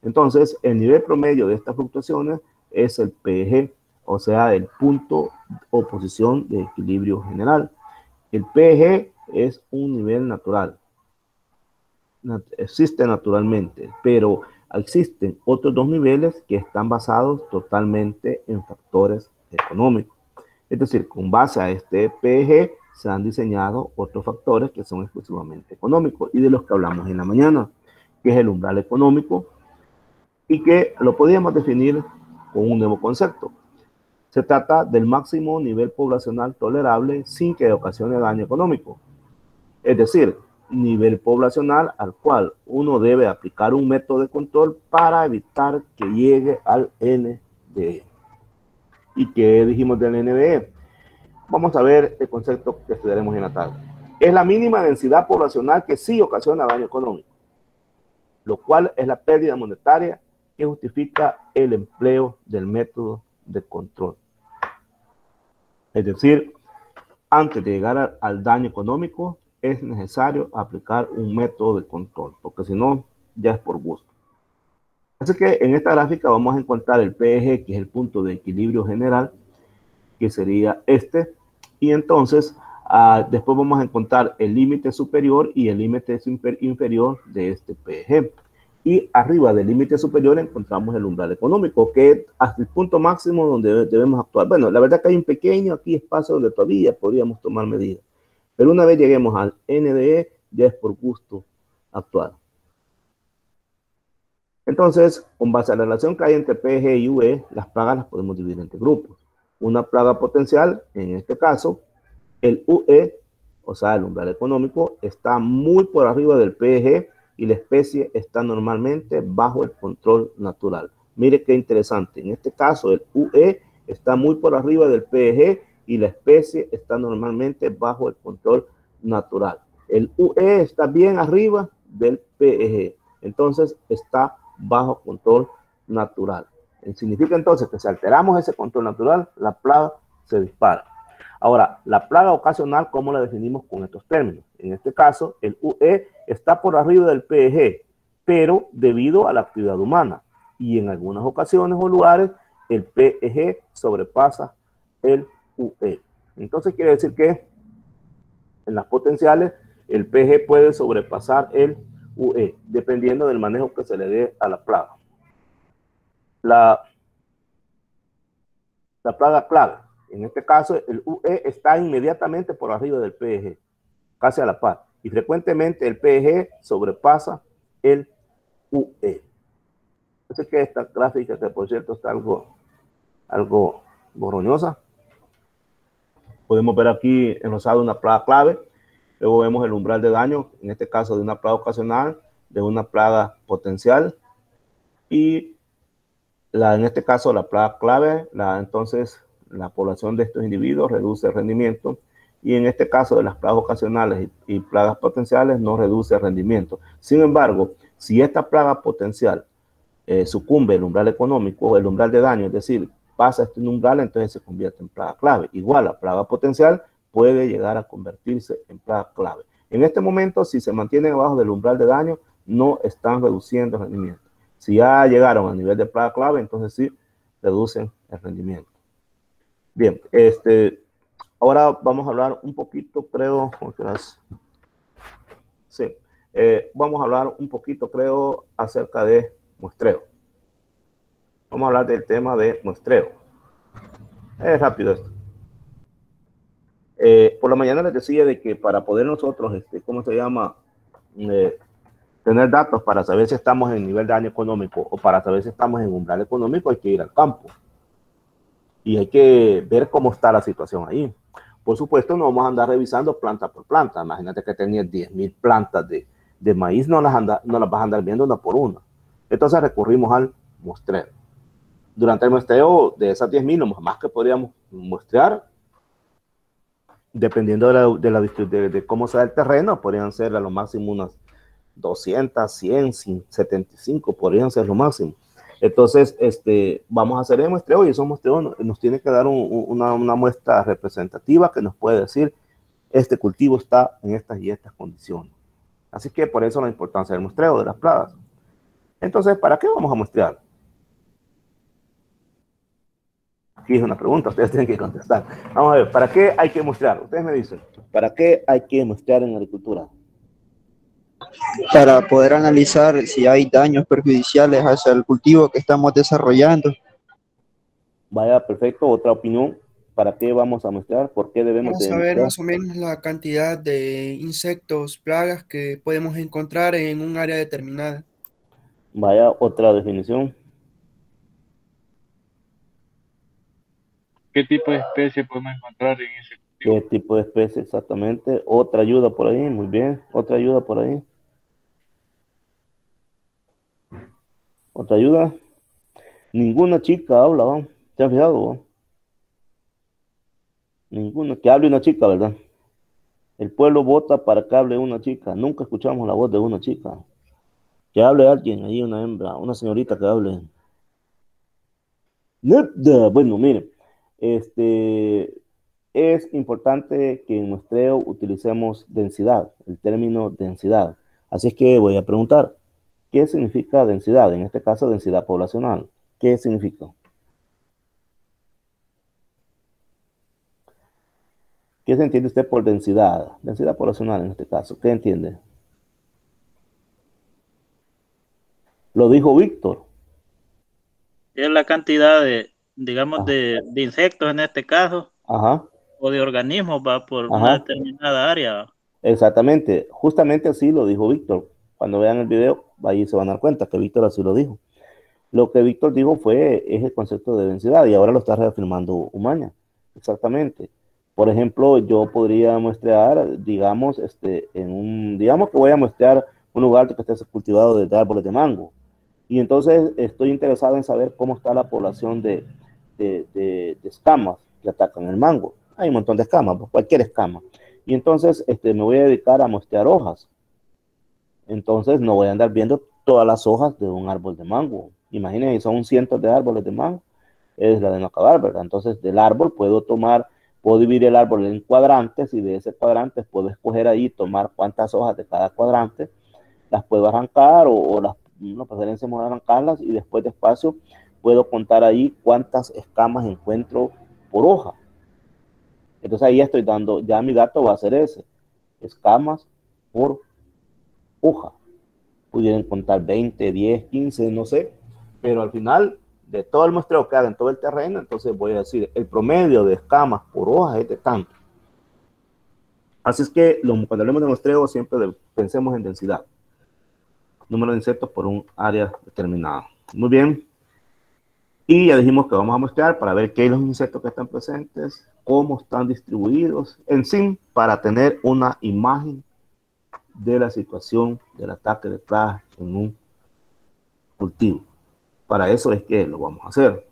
Entonces, el nivel promedio de estas fluctuaciones es el PEG, o sea, el punto o posición de equilibrio general. El PEG es un nivel natural. Existe naturalmente, pero existen otros dos niveles que están basados totalmente en factores económicos. Es decir, con base a este PEG se han diseñado otros factores que son exclusivamente económicos y de los que hablamos en la mañana, que es el umbral económico y que lo podríamos definir con un nuevo concepto. Se trata del máximo nivel poblacional tolerable sin que ocasione daño económico. Es decir, nivel poblacional al cual uno debe aplicar un método de control para evitar que llegue al NDE. ¿Y qué dijimos del NDE? Vamos a ver el concepto que estudiaremos en la tarde. Es la mínima densidad poblacional que sí ocasiona daño económico, lo cual es la pérdida monetaria que justifica el empleo del método de control. Es decir, antes de llegar al daño económico, es necesario aplicar un método de control, porque si no, ya es por gusto. Así que en esta gráfica vamos a encontrar el PEG, que es el punto de equilibrio general, que sería este, y entonces después vamos a encontrar el límite superior y el límite inferior de este PEG. Y arriba del límite superior encontramos el umbral económico, que es hasta el punto máximo donde debemos actuar. Bueno, la verdad que hay un pequeño aquí espacio donde todavía podríamos tomar medidas. Pero una vez lleguemos al NDE, ya es por gusto actuar. Entonces, con base a la relación que hay entre PG y UE, las plagas las podemos dividir entre grupos. Una plaga potencial, en este caso, el UE, o sea, el umbral económico, está muy por arriba del PG y la especie está normalmente bajo el control natural. Mire qué interesante. En este caso, el UE está muy por arriba del PG y la especie está normalmente bajo el control natural. El UE está bien arriba del PEG, entonces está bajo control natural. Significa entonces que si alteramos ese control natural, la plaga se dispara. Ahora, la plaga ocasional, ¿cómo la definimos con estos términos? En este caso, el UE está por arriba del PEG, pero debido a la actividad humana. Y en algunas ocasiones o lugares, el PEG sobrepasa el UE. Entonces quiere decir que en las potenciales, el PG puede sobrepasar el UE, dependiendo del manejo que se le dé a la plaga. La plaga clave, en este caso, el UE está inmediatamente por arriba del PG, casi a la par. Y frecuentemente el PG sobrepasa el UE. Así que esta gráfica, que por cierto está algo borroñosa. Podemos ver aquí en rosado una plaga clave. Luego vemos el umbral de daño, en este caso de una plaga ocasional, de una plaga potencial. Y en este caso la plaga clave, entonces la población de estos individuos reduce el rendimiento. Y en este caso de las plagas ocasionales y plagas potenciales no reduce el rendimiento. Sin embargo, si esta plaga potencial sucumbe el umbral económico o el umbral de daño, es decir, pasa este umbral, entonces se convierte en plaga clave. Igual la plaga potencial puede llegar a convertirse en plaga clave. En este momento, si se mantienen abajo del umbral de daño, no están reduciendo el rendimiento. Si ya llegaron a nivel de plaga clave, entonces sí reducen el rendimiento. Bien, ahora vamos a hablar un poquito, creo, vamos a hablar un poquito, creo, acerca de muestreo. Vamos a hablar del tema de muestreo. Es rápido esto. Por la mañana les decía de que para poder nosotros, ¿cómo se llama? Tener datos para saber si estamos en nivel de daño económico o para saber si estamos en umbral económico, hay que ir al campo. Y hay que ver cómo está la situación ahí. Por supuesto, no vamos a andar revisando planta por planta. Imagínate que tenías 10,000 plantas de maíz, no las vas a andar viendo una por una. Entonces recurrimos al muestreo. Durante el muestreo de esas 10,000, lo más que podríamos muestrear, dependiendo de cómo sea el terreno, podrían ser a lo máximo unas 200, 100, 75, podrían ser lo máximo. Entonces, vamos a hacer el muestreo y esos muestreos nos tiene que dar una muestra representativa que nos puede decir, este cultivo está en estas y estas condiciones. Así que por eso la importancia del muestreo de las plagas. Entonces, ¿para qué vamos a muestrear? Aquí es una pregunta, ustedes tienen que contestar. Vamos a ver, ¿para qué hay que muestrear? Ustedes me dicen, ¿para qué hay que muestrear en agricultura? Para poder analizar si hay daños perjudiciales hacia el cultivo que estamos desarrollando. Vaya, perfecto. Otra opinión. ¿Para qué vamos a muestrear? ¿Por qué debemos Vamos a ver más o menos la cantidad de insectos, plagas que podemos encontrar en un área determinada. Vaya, otra definición. ¿Qué tipo de especie podemos encontrar en ese cultivo? ¿Qué tipo de especie exactamente? Otra ayuda por ahí, muy bien. Otra ayuda por ahí. Otra ayuda. Ninguna chica habla, ¿no? ¿Te has fijado, no? Ninguna. Que hable una chica, ¿verdad? El pueblo vota para que hable una chica. Nunca escuchamos la voz de una chica. Que hable alguien, ahí una hembra, una señorita que hable. Bueno, miren, es importante que en muestreo utilicemos densidad, el término densidad. Así es que voy a preguntar, ¿qué significa densidad? En este caso, densidad poblacional. ¿Qué significa? ¿Qué se entiende usted por densidad? Densidad poblacional en este caso. ¿Qué entiende? Lo dijo Víctor. Es la cantidad de, digamos, de insectos en este caso. Ajá. O de organismos, va por una determinada área. Exactamente. Justamente así lo dijo Víctor. Cuando vean el video, ahí se van a dar cuenta que Víctor así lo dijo. Lo que Víctor dijo es el concepto de densidad y ahora lo está reafirmando Umaña. Exactamente. Por ejemplo, yo podría muestrear, digamos, digamos que voy a muestrear un lugar que esté cultivado de árboles de mango. Y entonces estoy interesado en saber cómo está la población de escamas que atacan el mango. Hay un montón de escamas, pues cualquier escama. Y entonces me voy a dedicar a muestrear hojas. Entonces no voy a andar viendo todas las hojas de un árbol de mango. imagínense, son cientos de árboles de mango, es la de no acabar, ¿verdad? Entonces, del árbol puedo dividir el árbol en cuadrantes, y de ese cuadrante puedo escoger ahí, tomar cuántas hojas de cada cuadrante, las puedo arrancar, o las, no, preferencia es arrancarlas, y después despacio puedo contar ahí cuántas escamas encuentro por hoja. Entonces ahí estoy dando, ya mi dato va a ser ese, escamas por hoja. Pudieran contar 20, 10, 15, no sé, pero al final de todo el muestreo que haga en todo el terreno, entonces voy a decir, el promedio de escamas por hoja es de tanto. Así es que cuando hablemos de muestreo, siempre pensemos en densidad. Número de insectos por un área determinada. Muy bien. Y ya dijimos que vamos a muestrear para ver qué son los insectos que están presentes, cómo están distribuidos, en sí, para tener una imagen de la situación del ataque de plagas en un cultivo. Para eso es que lo vamos a hacer.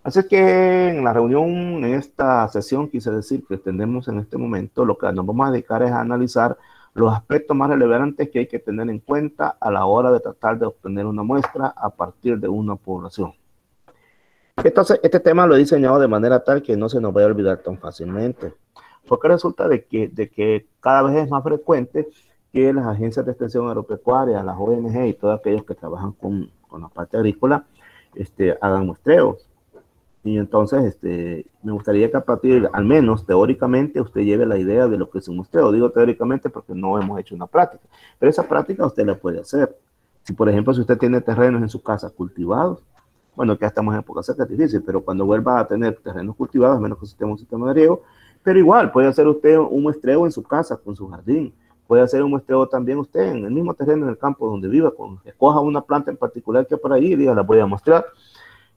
Así que en la reunión, en esta sesión, quise decir que tenemos en este momento, lo que nos vamos a dedicar es a analizar los aspectos más relevantes que hay que tener en cuenta a la hora de tratar de obtener una muestra a partir de una población. Entonces, este tema lo he diseñado de manera tal que no se nos vaya a olvidar tan fácilmente, porque resulta de que cada vez es más frecuente que las agencias de extensión agropecuaria, las ONG y todos aquellos que trabajan con la parte agrícola, hagan muestreos. Y entonces, me gustaría que a partir, al menos teóricamente, usted lleve la idea de lo que es un muestreo. Digo teóricamente porque no hemos hecho una práctica, pero esa práctica usted la puede hacer. Si, por ejemplo, si usted tiene terrenos en su casa cultivados, bueno, que ya estamos en época seca, es difícil, pero cuando vuelva a tener terrenos cultivados, a menos que usted tenga un sistema de riego, pero igual, puede hacer usted un muestreo en su casa, con su jardín. Puede hacer un muestreo también usted en el mismo terreno, en el campo donde viva, escoja una planta en particular que por ahí y diga, la voy a mostrar.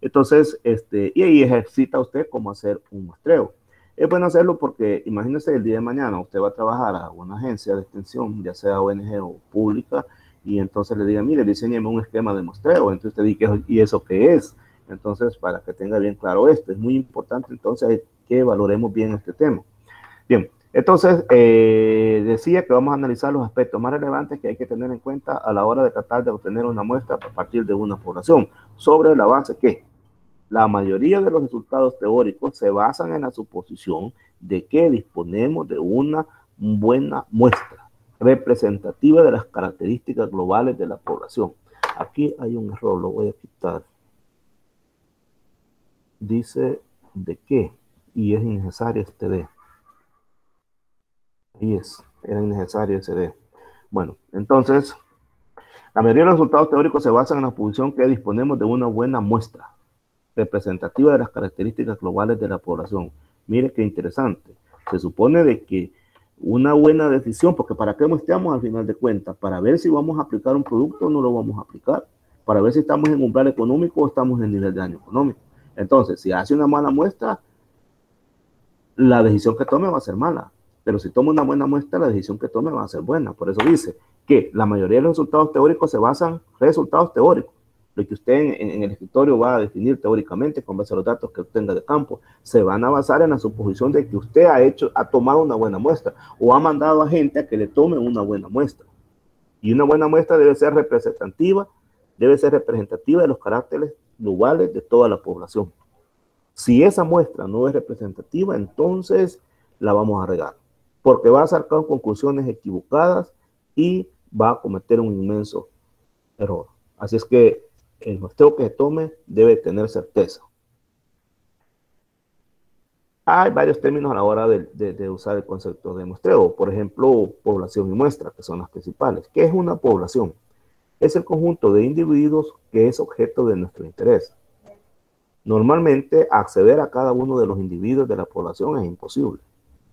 Entonces, y ahí ejercita usted cómo hacer un muestreo. Es bueno hacerlo porque, imagínese, el día de mañana usted va a trabajar a una agencia de extensión, ya sea ONG o pública, y entonces le diga, mire, diseñeme un esquema de muestreo. Entonces usted dice, ¿y eso qué es? Entonces, para que tenga bien claro esto, es muy importante entonces que valoremos bien este tema. Bien, entonces decía que vamos a analizar los aspectos más relevantes que hay que tener en cuenta a la hora de tratar de obtener una muestra a partir de una población, sobre la base que la mayoría de los resultados teóricos se basan en la suposición de que disponemos de una buena muestra representativa de las características globales de la población. Aquí hay un error, lo voy a quitar. Dice de qué, y es innecesario este D. Ahí era innecesario ese D. Bueno, entonces, la mayoría de los resultados teóricos se basan en la suposición que disponemos de una buena muestra representativa de las características globales de la población. Mire qué interesante. Se supone de que una buena decisión, porque ¿para qué muestreamos al final de cuentas? Para ver si vamos a aplicar un producto o no lo vamos a aplicar. Para ver si estamos en umbral económico o estamos en nivel de daño económico. Entonces, si hace una mala muestra, la decisión que tome va a ser mala. Pero si toma una buena muestra, la decisión que tome va a ser buena. Por eso dice que la mayoría de los resultados teóricos se basan en resultados teóricos. Lo que usted en el escritorio va a definir teóricamente con base a los datos que obtenga de campo, se van a basar en la suposición de que usted ha tomado una buena muestra o ha mandado a gente a que le tome una buena muestra. Y una buena muestra debe ser representativa de los caracteres globales de toda la población. Si esa muestra no es representativa, entonces la vamos a regar, porque va a sacar conclusiones equivocadas y va a cometer un inmenso error. Así es que el muestreo que se tome debe tener certeza. Hay varios términos a la hora de usar el concepto de muestreo. Por ejemplo, población y muestra, que son las principales. ¿Qué es una población? Es el conjunto de individuos que es objeto de nuestro interés. Normalmente, acceder a cada uno de los individuos de la población es imposible.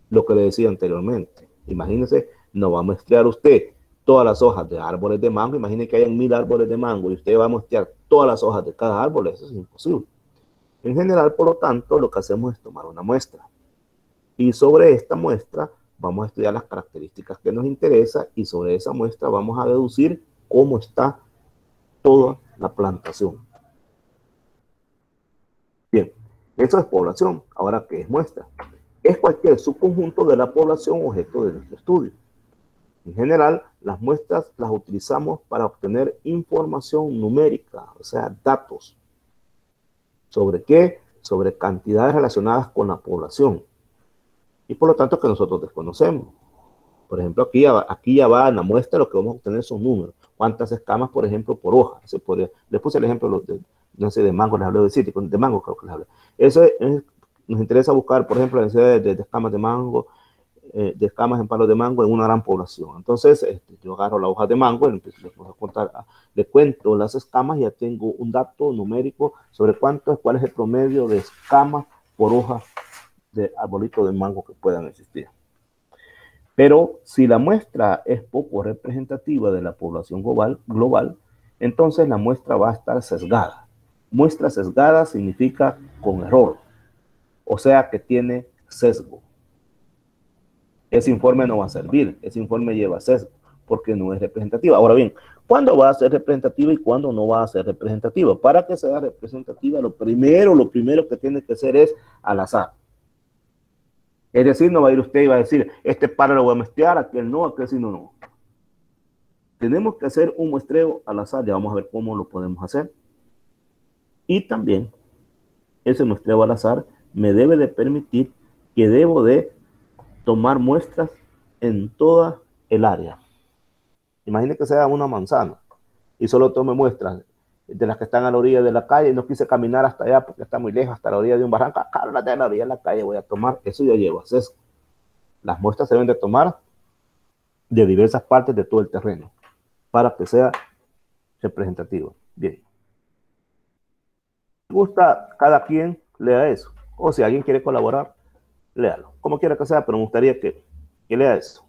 Lo que le decía anteriormente. Imagínese, no va a muestrear usted todas las hojas de árboles de mango. Imagine que hayan 1000 árboles de mango y usted va a muestrear todas las hojas de cada árbol. Eso es imposible. En general, por lo tanto, lo que hacemos es tomar una muestra. Y sobre esta muestra vamos a estudiar las características que nos interesan y sobre esa muestra vamos a deducir cómo está toda la plantación. Bien, eso es población. Ahora, ¿qué es muestra? Es cualquier subconjunto de la población objeto de nuestro estudio. En general, las muestras las utilizamos para obtener información numérica, o sea, datos. ¿Sobre qué? Sobre cantidades relacionadas con la población. Y por lo tanto que nosotros desconocemos. Por ejemplo, aquí ya va en la muestra, lo que vamos a obtener son números. ¿Cuántas escamas, por ejemplo, por hoja? Les puse el ejemplo no sé, de mango, les hablé de cítrico, de mango creo que les hablé. Eso nos interesa buscar, por ejemplo, la densidad de escamas de mango, de escamas en palos de mango en una gran población. Entonces, yo agarro la hoja de mango, les voy a contar, le cuento las escamas y ya tengo un dato numérico sobre cuál es el promedio de escamas por hoja de arbolito de mango que puedan existir. Pero si la muestra es poco representativa de la población global, entonces la muestra va a estar sesgada. Muestra sesgada significa con error, o sea que tiene sesgo. Ese informe no va a servir, ese informe lleva sesgo, porque no es representativa. Ahora bien, ¿cuándo va a ser representativa y cuándo no va a ser representativa? Para que sea representativa, lo primero que tiene que ser es al azar. Es decir, no va a ir usted y va a decir, este par lo voy a muestrear, aquel no, aquel sí no. Tenemos que hacer un muestreo al azar, ya vamos a ver cómo lo podemos hacer. Y también, ese muestreo al azar me debe de permitir que debo de tomar muestras en toda el área. Imagine que sea una manzana y solo tome muestras de las que están a la orilla de la calle y no quise caminar hasta allá porque está muy lejos, hasta la orilla de un barranco. Claro, de la orilla de la calle voy a tomar, eso ya lleva sesgo. Las muestras se deben de tomar de diversas partes de todo el terreno para que sea representativo. Bien. Me gusta cada quien lea eso. O si alguien quiere colaborar, léalo. Como quiera que sea, pero me gustaría que lea eso.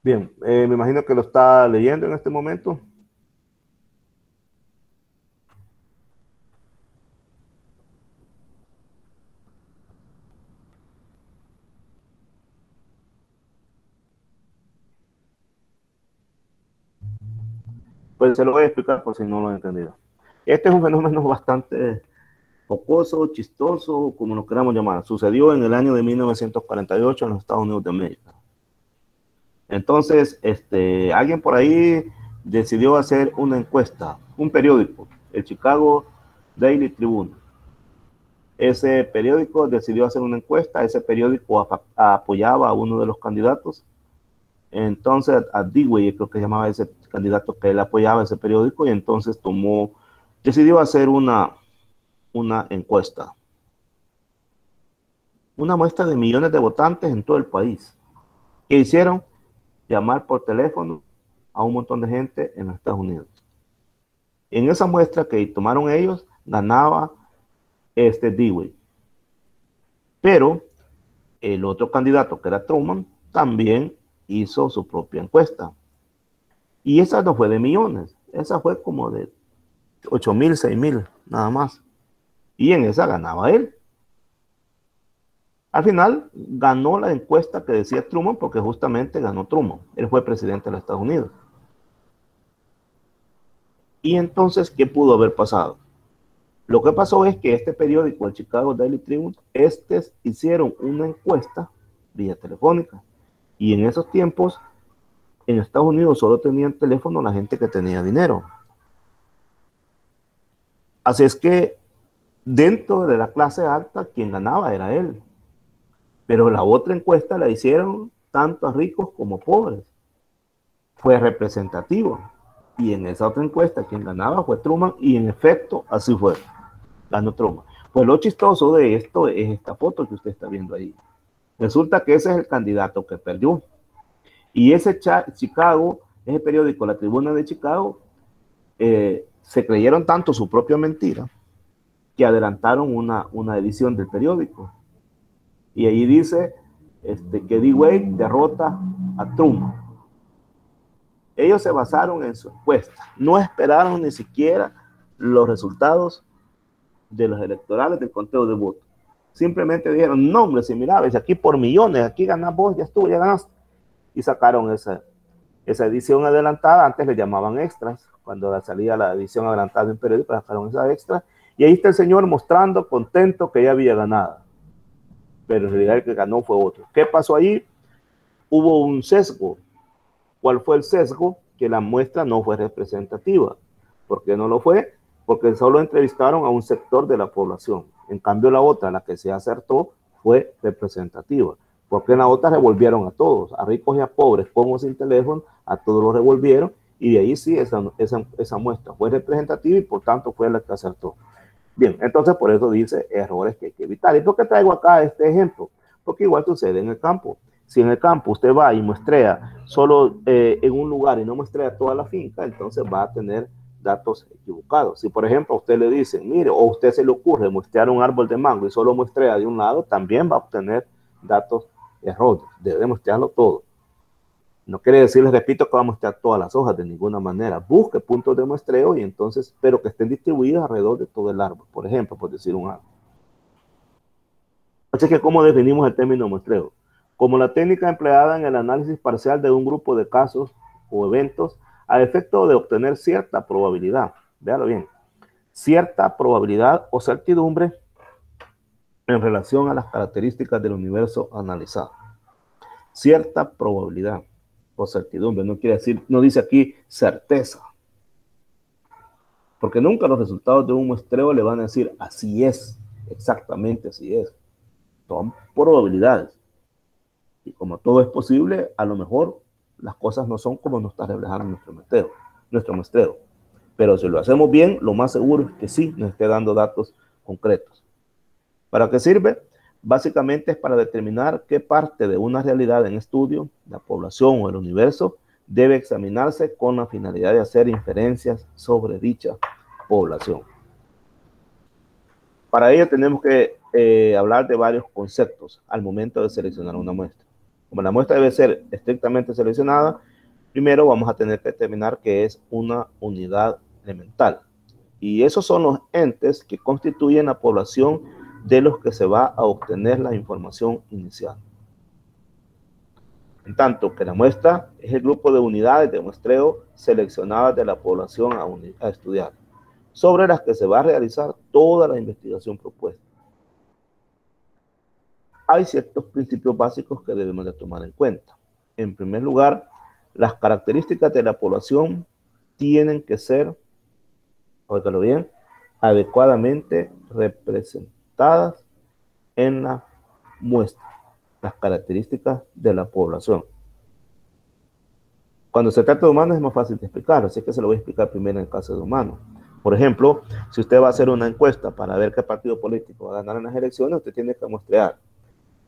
Bien, me imagino que lo está leyendo en este momento. Pues se lo voy a explicar por si no lo han entendido. Este es un fenómeno bastante jocoso, chistoso, como lo queramos llamar. Sucedió en el año de 1948 en los Estados Unidos de América. Entonces, alguien por ahí decidió hacer una encuesta, un periódico, el Chicago Daily Tribune. Ese periódico decidió hacer una encuesta, ese periódico apoyaba a uno de los candidatos. Entonces, a Dewey, creo que se llamaba ese candidato que él apoyaba ese periódico, y entonces decidió hacer una encuesta. Una muestra de millones de votantes en todo el país. ¿Qué hicieron? Llamar por teléfono a un montón de gente en los Estados Unidos. En esa muestra que tomaron ellos, ganaba Dewey. Pero el otro candidato, que era Truman, también hizo su propia encuesta. Y esa no fue de millones, esa fue como de 8,000, 6,000, nada más. Y en esa ganaba él. Al final ganó la encuesta que decía Truman, porque justamente ganó Truman. Él fue presidente de los Estados Unidos. Y entonces, ¿qué pudo haber pasado? Lo que pasó es que este periódico, el Chicago Daily Tribune, hicieron una encuesta vía telefónica. Y en esos tiempos, en Estados Unidos solo tenían teléfono la gente que tenía dinero. Así es que dentro de la clase alta, quien ganaba era él. Pero la otra encuesta la hicieron tanto a ricos como pobres. Fue representativo. Y en esa otra encuesta quien ganaba fue Truman, y en efecto así fue. Ganó Truman. Pues lo chistoso de esto es esta foto que usted está viendo ahí. Resulta que ese es el candidato que perdió. Y ese Chicago, ese periódico, la Tribuna de Chicago, se creyeron tanto su propia mentira que adelantaron una edición del periódico. Y ahí dice que D-Wade derrota a Trump. Ellos se basaron en su encuesta. No esperaron ni siquiera los resultados de los electorales del conteo de votos. Simplemente dijeron, no, hombre, si mira, aquí por millones, aquí ganas vos, ya estuvo, ya ganaste. Y sacaron esa edición adelantada. Antes le llamaban extras. Cuando salía la edición adelantada en periódico, sacaron esa extra. Y ahí está el señor mostrando contento que ya había ganado. Pero en realidad el que ganó fue otro. ¿Qué pasó allí? Hubo un sesgo. ¿Cuál fue el sesgo? Que la muestra no fue representativa. ¿Por qué no lo fue? Porque solo entrevistaron a un sector de la población. En cambio, la otra, la que se acertó, fue representativa. Porque en la otra revolvieron a todos, a ricos y a pobres, con o sin teléfono, a todos los revolvieron. Y de ahí sí, esa muestra fue representativa y por tanto fue la que acertó. Bien, entonces por eso dice errores que hay que evitar. ¿Y por qué traigo acá este ejemplo? Porque igual sucede en el campo. Si en el campo usted va y muestrea solo en un lugar y no muestrea toda la finca, entonces va a tener datos equivocados. Si por ejemplo a usted le dicen, mire, o a usted se le ocurre muestrear un árbol de mango y solo muestrea de un lado, también va a obtener datos erróneos. Debe muestrearlo todo. No quiere decir, les repito, que va a mostrar todas las hojas de ninguna manera. Busque puntos de muestreo y entonces, pero que estén distribuidos alrededor de todo el árbol, por ejemplo, por decir un árbol. Así que, ¿cómo definimos el término muestreo? Como la técnica empleada en el análisis parcial de un grupo de casos o eventos a efecto de obtener cierta probabilidad. Véalo bien. Cierta probabilidad o certidumbre en relación a las características del universo analizado. Cierta probabilidad o certidumbre, no quiere decir, no dice aquí certeza, porque nunca los resultados de un muestreo le van a decir así es, exactamente así es. Son probabilidades, y como todo es posible, a lo mejor las cosas no son como nos está reflejando nuestro muestreo, pero si lo hacemos bien, lo más seguro es que sí nos esté dando datos concretos. ¿Para qué sirve? Básicamente es para determinar qué parte de una realidad en estudio, la población o el universo, debe examinarse con la finalidad de hacer inferencias sobre dicha población. Para ello tenemos que hablar de varios conceptos al momento de seleccionar una muestra. Como la muestra debe ser estrictamente seleccionada, primero vamos a tener que determinar qué es una unidad elemental. Y esos son los entes que constituyen la población de los que se va a obtener la información inicial. En tanto que la muestra es el grupo de unidades de muestreo seleccionadas de la población a estudiar, sobre las que se va a realizar toda la investigación propuesta. Hay ciertos principios básicos que debemos de tomar en cuenta. En primer lugar, las características de la población tienen que ser, óigalo bien, adecuadamente representadas en la muestra. Las características de la población. Cuando se trata de humanos es más fácil de explicar, así que se lo voy a explicar primero en el caso de humanos. Por ejemplo, si usted va a hacer una encuesta para ver qué partido político va a ganar en las elecciones, usted tiene que muestrear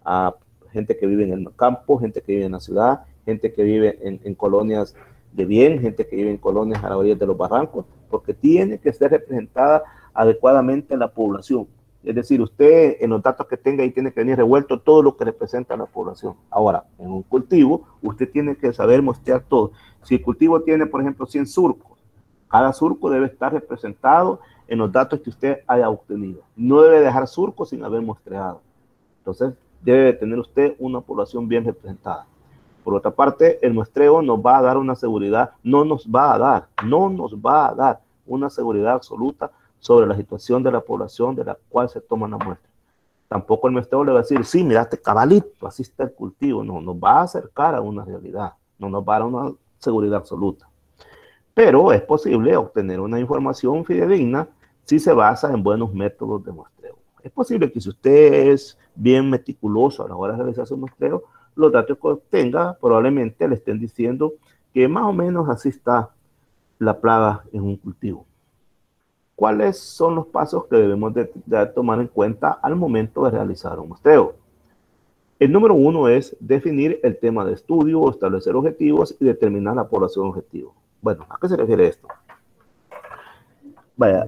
a gente que vive en el campo, gente que vive en la ciudad, gente que vive en colonias de bien, gente que vive en colonias a la orilla de los barrancos, porque tiene que ser representada adecuadamente la población. Es decir, usted en los datos que tenga ahí tiene que venir revuelto todo lo que representa a la población. Ahora, en un cultivo, usted tiene que saber mostrar todo. Si el cultivo tiene, por ejemplo, 100 surcos, cada surco debe estar representado en los datos que usted haya obtenido. No debe dejar surcos sin haber muestreado. Entonces, debe tener usted una población bien representada. Por otra parte, el muestreo nos va a dar una seguridad, no nos va a dar una seguridad absoluta sobre la situación de la población de la cual se toma la muestra. Tampoco el muestreo le va a decir, sí, miraste cabalito, así está el cultivo. No, nos va a acercar a una realidad, no nos va a dar una seguridad absoluta. Pero es posible obtener una información fidedigna si se basa en buenos métodos de muestreo. Es posible que si usted es bien meticuloso a la hora de realizar su muestreo, los datos que obtenga probablemente le estén diciendo que más o menos así está la plaga en un cultivo. ¿Cuáles son los pasos que debemos de tomar en cuenta al momento de realizar un muestreo? El número 1 es definir el tema de estudio, establecer objetivos y determinar la población objetivo. Bueno, ¿a qué se refiere esto? Vaya,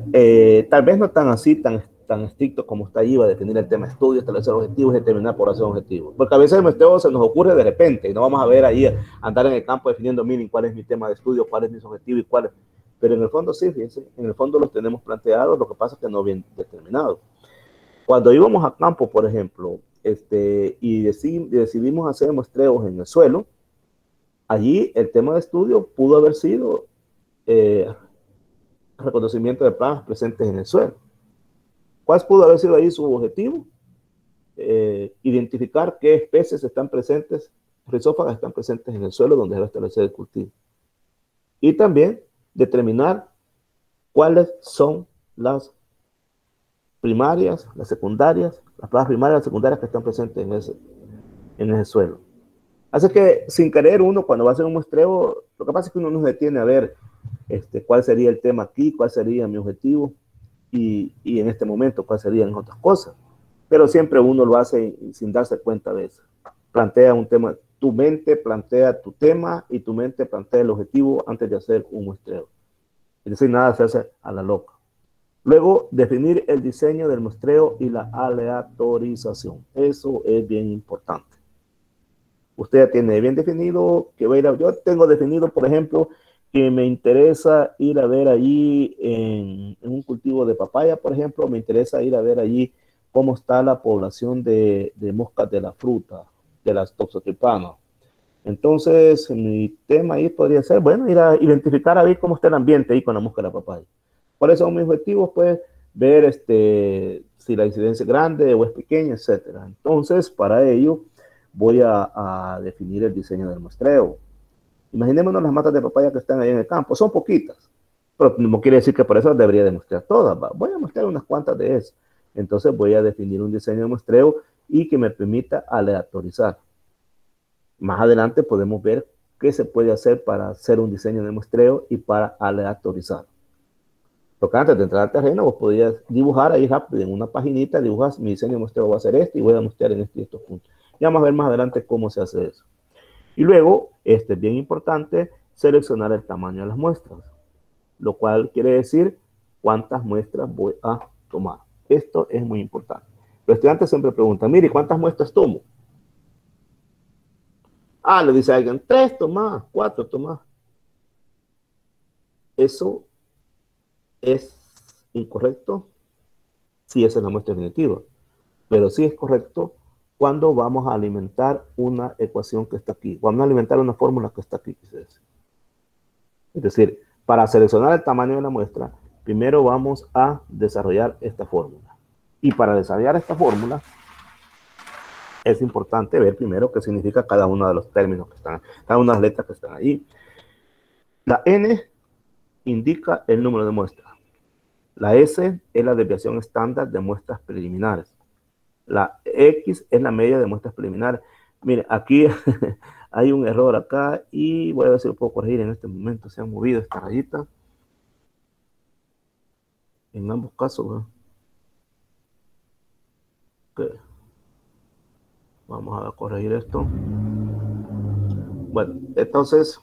tal vez no tan así, tan tan estricto como está ahí, va a definir el tema de estudio, establecer objetivos y determinar población objetivo. Porque a veces el muestreo se nos ocurre de repente y no vamos a ver ahí, andar en el campo definiendo, miren, cuál es mi tema de estudio, cuál es mi objetivo y cuál es. Pero en el fondo sí, fíjense, en el fondo los tenemos planteados, lo que pasa es que no bien determinados. Cuando íbamos a campo, por ejemplo, y decidimos hacer muestreos en el suelo, allí el tema de estudio pudo haber sido reconocimiento de plagas presentes en el suelo. ¿Cuál pudo haber sido ahí su objetivo? Identificar qué especies están presentes, rizófagas están presentes en el suelo donde se va a establecer el cultivo. Y también determinar cuáles son las primarias, las secundarias, las plagas primarias, las secundarias que están presentes en ese suelo. Así que sin querer uno cuando va a hacer un muestreo, lo que pasa es que uno no se detiene a ver cuál sería el tema aquí, cuál sería mi objetivo y en este momento cuál serían otras cosas. Pero siempre uno lo hace sin darse cuenta de eso. Plantea un tema, tu mente plantea tu tema y tu mente plantea el objetivo antes de hacer un muestreo. Es decir, nada se hace a la loca. Luego, definir el diseño del muestreo y la aleatorización. Eso es bien importante. Usted ya tiene bien definido que va a ir a... Yo tengo definido, por ejemplo, que me interesa ir a ver allí en un cultivo de papaya, por ejemplo, me interesa ir a ver allí cómo está la población de moscas de la fruta, de las toxotripanas. Entonces, mi tema ahí podría ser, bueno, ir a identificar a ver cómo está el ambiente ahí con la mosca de la papaya. ¿Cuáles son mis objetivos? Pues ver si la incidencia es grande o es pequeña, etc. Entonces, para ello, voy a definir el diseño del muestreo. Imaginémonos las matas de papaya que están ahí en el campo. Son poquitas, pero no quiere decir que por eso debería de mostrar todas. Voy a mostrar unas cuantas de esas. Entonces, voy a definir un diseño de muestreo y que me permita aleatorizar. Más adelante podemos ver qué se puede hacer para hacer un diseño de muestreo y para aleatorizar. Porque antes de entrar al terreno, vos podías dibujar ahí rápido en una paginita, dibujas mi diseño de muestreo va a ser este y voy a mostrar en estos puntos. Ya vamos a ver más adelante cómo se hace eso. Y luego, es bien importante, seleccionar el tamaño de las muestras, lo cual quiere decir cuántas muestras voy a tomar. Esto es muy importante. Los estudiantes siempre preguntan, mire, ¿cuántas muestras tomo? Ah, le dice a alguien, 3 tomás, 4 tomás. Eso es incorrecto si esa es la muestra definitiva, pero sí es correcto cuando vamos a alimentar una ecuación que está aquí, vamos a alimentar una fórmula que está aquí. Es decir, para seleccionar el tamaño de la muestra, primero vamos a desarrollar esta fórmula. Y para desarrollar esta fórmula, es importante ver primero qué significa cada uno de los términos que están, cada una de las letras que están ahí. La N indica el número de muestras. La S es la desviación estándar de muestras preliminares. La X es la media de muestras preliminares. Mire, aquí hay un error acá y voy a ver si lo puedo corregir en este momento. Se han movido esta rayita. En ambos casos, ¿no? Okay. Vamos a corregir esto. Bueno, entonces,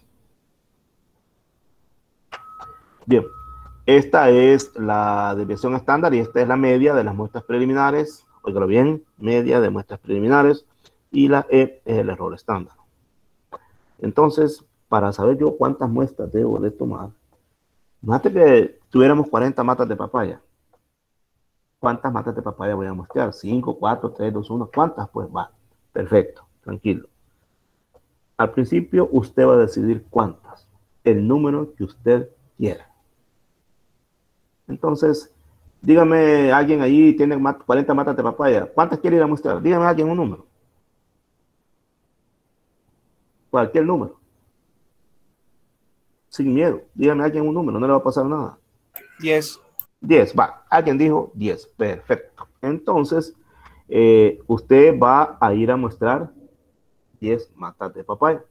bien, esta es la desviación estándar y esta es la media de las muestras preliminares. Óigalo bien, media de muestras preliminares y la E es el error estándar. Entonces, para saber yo cuántas muestras debo de tomar, imagínate que tuviéramos 40 matas de papaya. ¿Cuántas matas de papaya voy a mostrar? 5, 4, 3, 2, 1. ¿Cuántas? Pues va. Perfecto, tranquilo. Al principio usted va a decidir cuántas, el número que usted quiera. Entonces, dígame, alguien allí tiene 40 matas de papaya, ¿cuántas quiere ir a mostrar? Dígame alguien un número. Cualquier número. Sin miedo, dígame alguien un número, no le va a pasar nada. 10. 10, va. Alguien dijo 10, perfecto. Entonces, usted va a ir a mostrar 10 matas de papaya.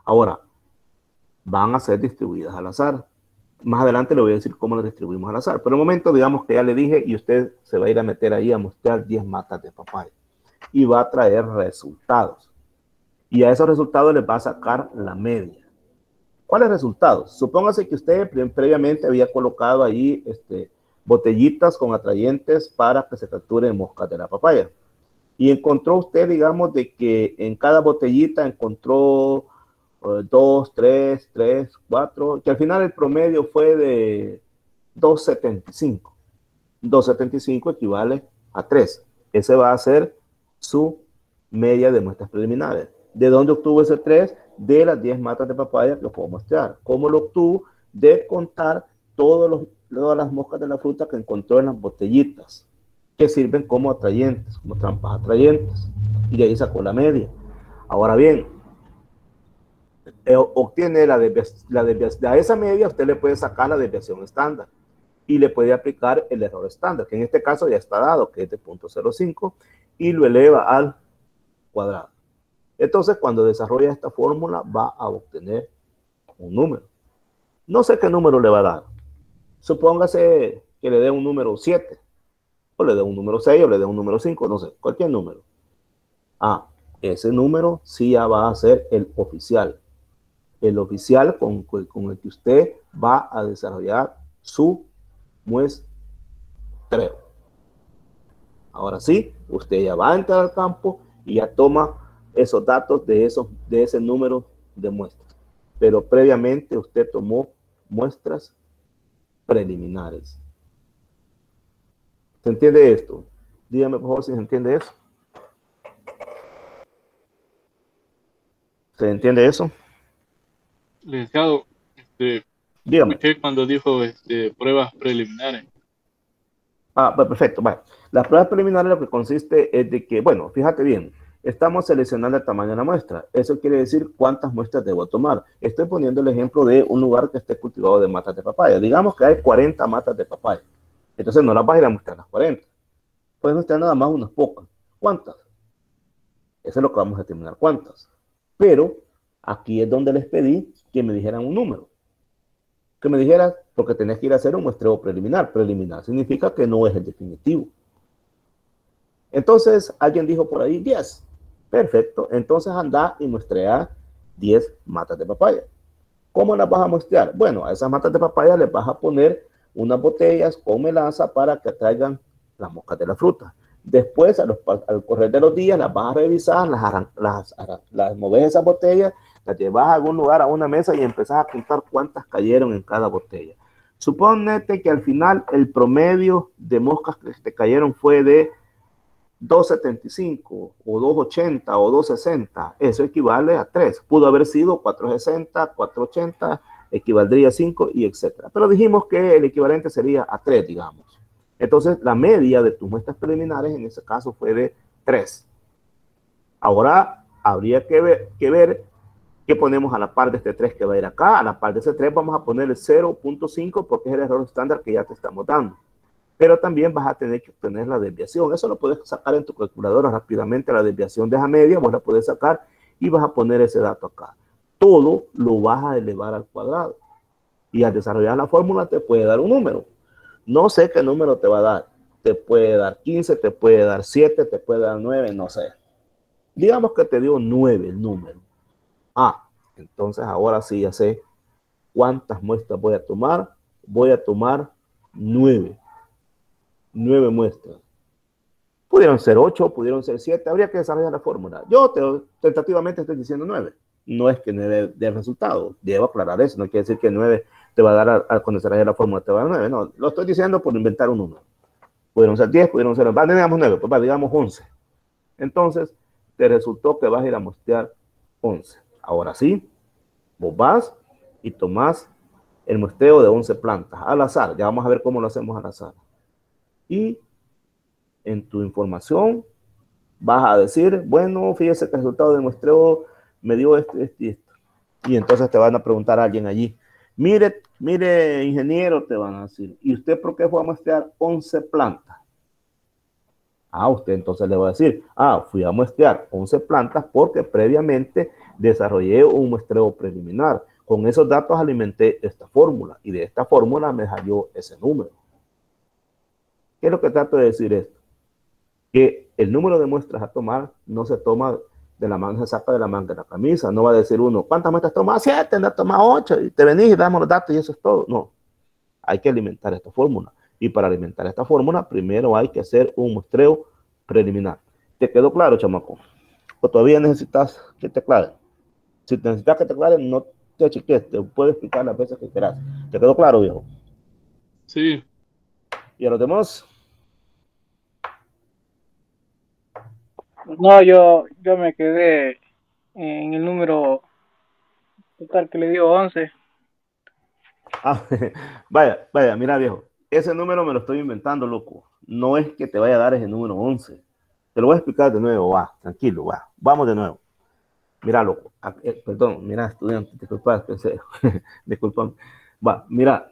Ahora, van a ser distribuidas al azar. Más adelante le voy a decir cómo las distribuimos al azar. Por el momento, digamos que ya le dije y usted se va a ir a meter ahí a mostrar 10 matas de papaya. Y va a traer resultados. Y a esos resultados les va a sacar la media. ¿Cuáles resultados? Supóngase que usted previamente había colocado ahí botellitas con atrayentes para que se capturen moscas de la papaya. Y encontró usted, digamos, de que en cada botellita encontró 2, 3, 4, que al final el promedio fue de 2,75. 2,75 equivale a 3. Ese va a ser su media de muestras preliminares. ¿De dónde obtuvo ese 3? De las 10 matas de papaya que os puedo mostrar. ¿Cómo lo obtuvo? De contar todas las moscas de la fruta que encontró en las botellitas, que sirven como atrayentes, como trampas atrayentes. Y de ahí sacó la media. Ahora bien, obtiene a esa media usted le puede sacar la desviación estándar y le puede aplicar el error estándar, que en este caso ya está dado, que es de 0.05, y lo eleva al cuadrado. Entonces, cuando desarrolla esta fórmula, va a obtener un número. No sé qué número le va a dar. Supóngase que le dé un número 7, o le dé un número 6, o le dé un número 5, no sé, cualquier número. Ese número sí ya va a ser el oficial. El oficial con el que usted va a desarrollar su muestreo. Ahora sí, usted ya va a entrar al campo y ya toma esos datos de ese número de muestras. Pero previamente usted tomó muestras preliminares. ¿Se entiende esto? Dígame por favor si se entiende eso. ¿Se entiende eso? Licenciado, escuché cuando dijo pruebas preliminares. Pues perfecto. Vale. Las pruebas preliminares lo que consiste es de que, bueno, fíjate bien, estamos seleccionando el tamaño de la muestra. Eso quiere decir cuántas muestras debo tomar. Estoy poniendo el ejemplo de un lugar que esté cultivado de matas de papaya. Digamos que hay 40 matas de papaya. Entonces no las vas a ir a mostrar las 40. Puedes mostrar nada más unas pocas. ¿Cuántas? Eso es lo que vamos a determinar, cuántas. Pero aquí es donde les pedí que me dijeran un número. Que me dijeras, porque tenés que ir a hacer un muestreo preliminar. Preliminar significa que no es el definitivo. Entonces, alguien dijo por ahí 10. Perfecto. Entonces anda y muestrea 10 matas de papaya. ¿Cómo las vas a muestrear? Bueno, a esas matas de papaya les vas a poner unas botellas con melaza para que atraigan las moscas de la fruta. Después, al correr de los días, las vas a revisar, las moves esas botellas, las llevas a algún lugar, a una mesa y empezás a contar cuántas cayeron en cada botella. Supónete que al final el promedio de moscas que te cayeron fue de 2,75 o 2,80 o 2,60. Eso equivale a 3. Pudo haber sido 4,60, 4,80, equivaldría a 5 y etcétera. Pero dijimos que el equivalente sería a 3, digamos. Entonces, la media de tus muestras preliminares en ese caso fue de 3. Ahora, habría que ver qué ponemos a la par de este 3 que va a ir acá. A la par de ese 3 vamos a poner el 0.5 porque es el error estándar que ya te estamos dando. Pero también vas a tener que obtener la desviación. Eso lo puedes sacar en tu calculadora rápidamente. La desviación de esa media vos la puedes sacar y vas a poner ese dato acá. Todo lo vas a elevar al cuadrado. Y al desarrollar la fórmula te puede dar un número. No sé qué número te va a dar. Te puede dar 15, te puede dar 7, te puede dar 9, no sé. Digamos que te dio 9 el número. Entonces ahora sí ya sé cuántas muestras voy a tomar. Voy a tomar 9. 9 muestras. Pudieron ser 8, pudieron ser 7. Habría que desarrollar la fórmula. Yo tentativamente estoy diciendo 9. No es que 9 dé resultado. Debo aclarar eso. No quiere decir que 9 te va a dar cuando desarrollar la fórmula te va a dar 9. No, lo estoy diciendo por inventar un número. Pudieron ser 10, pudieron ser... digamos 9, pues digamos 11. Entonces, te resultó que vas a ir a muestrear 11. Ahora sí, vos vas y tomás el muestreo de 11 plantas al azar. Ya vamos a ver cómo lo hacemos al azar. Y en tu información vas a decir, bueno, fíjese que el resultado del muestreo me dio esto y esto. Y entonces te van a preguntar a alguien allí, mire, ingeniero, te van a decir, ¿y usted por qué fue a muestrear 11 plantas? Usted entonces le va a decir, fui a muestrear 11 plantas porque previamente desarrollé un muestreo preliminar. Con esos datos alimenté esta fórmula y de esta fórmula me salió ese número. ¿Qué es lo que trato de decir esto? Que el número de muestras a tomar no se toma de la manga, se saca de la manga de la camisa. No va a decir uno, ¿cuántas muestras tomas? 7, toma 8, y te venís y damos los datos y eso es todo. No, hay que alimentar esta fórmula. Y para alimentar esta fórmula, primero hay que hacer un muestreo preliminar. ¿Te quedó claro, chamaco? ¿O todavía necesitas que te aclare? Si necesitas que te aclare, no te cheques, te puedo explicar las veces que quieras. ¿Te quedó claro, viejo? Sí. ¿Y a los demás? No, yo me quedé en el número total que le dio 11. Ah, vaya, mira, viejo. Ese número me lo estoy inventando, loco. No es que te vaya a dar ese número 11. Te lo voy a explicar de nuevo, va, tranquilo, va. Vamos de nuevo. Mira, loco. Perdón, mira, estudiante, disculpa, pensé. Disculpa. Va, mira.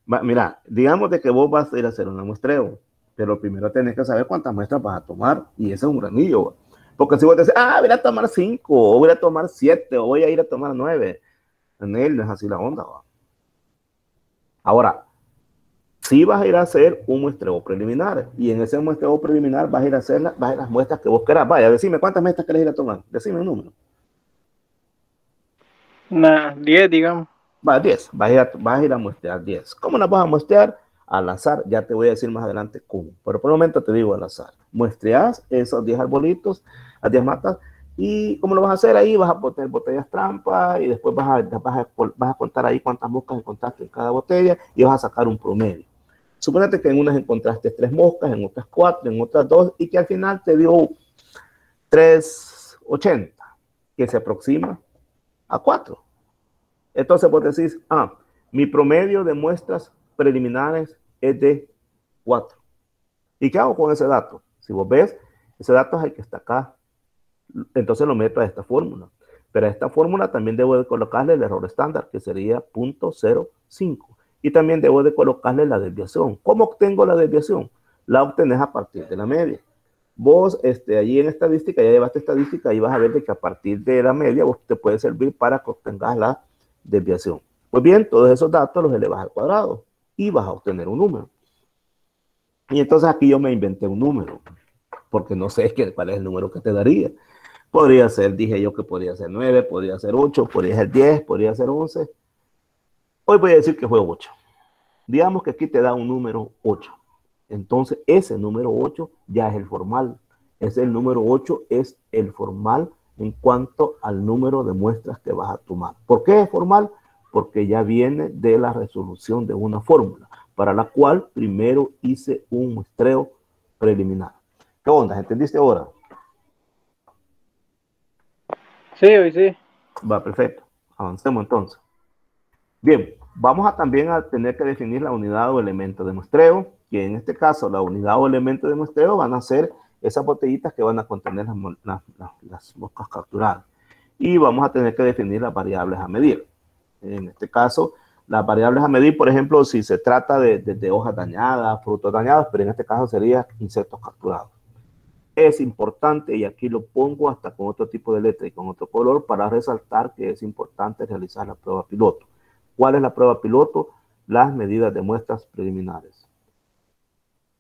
Mira, digamos de que vos vas a ir a hacer un muestreo, pero primero tenés que saber cuántas muestras vas a tomar, y ese es un granillo, ¿va? Porque si vos te dices, voy a tomar 5, o voy a tomar 7, o voy a ir a tomar 9, en él no es así la onda, ¿va? Ahora, si vas a ir a hacer un muestreo preliminar, y en ese muestreo preliminar vas a ir a hacer las muestras que vos querás. Vaya, decime cuántas muestras querés ir a tomar, decime un número. 10, digamos. Va, 10, vas a ir a muestrear 10. ¿Cómo las vas a muestrear? Al azar, ya te voy a decir más adelante cómo, pero por el momento te digo al azar. Muestreas esos 10 arbolitos, las 10 matas, y ¿cómo lo vas a hacer ahí? Vas a poner botellas trampa, y después vas a contar ahí cuántas moscas encontraste en cada botella, y vas a sacar un promedio. Suponete que en unas encontraste 3 moscas, en otras 4, en otras 2, y que al final te dio 3,80, que se aproxima a 4. Entonces vos decís, mi promedio de muestras preliminares es de 4. ¿Y qué hago con ese dato? Si vos ves, ese dato es el que está acá. Entonces lo meto a esta fórmula. Pero a esta fórmula también debo de colocarle el error estándar, que sería 0.05. Y también debo de colocarle la desviación. ¿Cómo obtengo la desviación? La obtenés a partir de la media. Vos, allí en estadística, ya llevaste estadística, y vas a ver de que a partir de la media vos te puede servir para que obtengas la desviación. Pues bien, todos esos datos los elevas al cuadrado y vas a obtener un número. Y entonces aquí yo me inventé un número, porque no sé cuál es el número que te daría. Podría ser, dije yo que podría ser 9, podría ser 8, podría ser 10, podría ser 11. Hoy voy a decir que fue 8. Digamos que aquí te da un número 8. Entonces ese número 8 ya es el formal. El número 8 es el formal en cuanto al número de muestras que vas a tomar. ¿Por qué es formal? Porque ya viene de la resolución de una fórmula, para la cual primero hice un muestreo preliminar. ¿Qué onda? ¿Entendiste ahora? Sí, hoy sí. Va, perfecto. Avancemos entonces. Bien, vamos también a tener que definir la unidad o elemento de muestreo, que en este caso la unidad o elemento de muestreo van a ser esas botellitas que van a contener las moscas capturadas. Y vamos a tener que definir las variables a medir. En este caso, las variables a medir, por ejemplo, si se trata de hojas dañadas, frutos dañados, pero en este caso sería insectos capturados. Es importante, y aquí lo pongo hasta con otro tipo de letra y con otro color, para resaltar que es importante realizar la prueba piloto. ¿Cuál es la prueba piloto? Las medidas de muestras preliminares.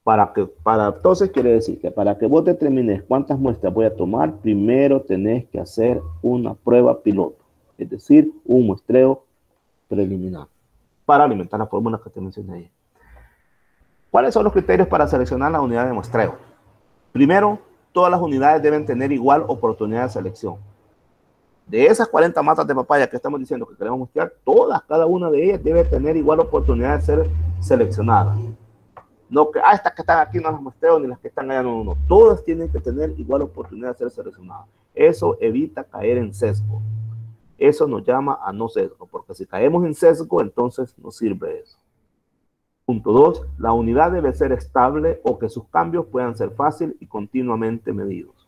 Entonces quiere decir que para que vos determines cuántas muestras voy a tomar, primero tenés que hacer una prueba piloto, es decir, un muestreo preliminar, para alimentar la fórmula que te mencioné ahí. ¿Cuáles son los criterios para seleccionar la unidad de muestreo? Primero, todas las unidades deben tener igual oportunidad de selección. De esas 40 matas de papaya que estamos diciendo que queremos muestrear, cada una de ellas debe tener igual oportunidad de ser seleccionada. No que, estas que están aquí no las muestreo, ni las que están allá no. Todas tienen que tener igual oportunidad de ser seleccionadas. Eso evita caer en sesgo. Eso nos llama a no sesgo, porque si caemos en sesgo, entonces no sirve eso. Punto 2, la unidad debe ser estable o que sus cambios puedan ser fácil y continuamente medidos.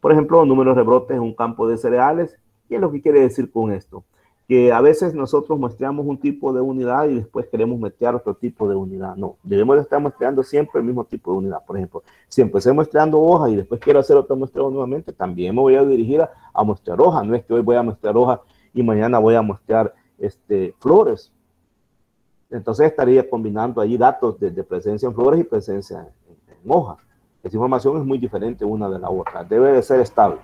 Por ejemplo, los números de rebrotes en un campo de cereales. ¿Qué es lo que quiere decir con esto? Que a veces nosotros muestreamos un tipo de unidad y después queremos muestrear otro tipo de unidad. No, debemos de estar muestreando siempre el mismo tipo de unidad. Por ejemplo, si empecé muestreando hojas y después quiero hacer otro muestreo nuevamente, también me voy a dirigir a muestrear hojas. No es que hoy voy a muestrear hojas y mañana voy a muestrear flores. Entonces estaría combinando allí datos de presencia en flores y presencia en hojas. Esa información es muy diferente una de la otra. Debe de ser estable.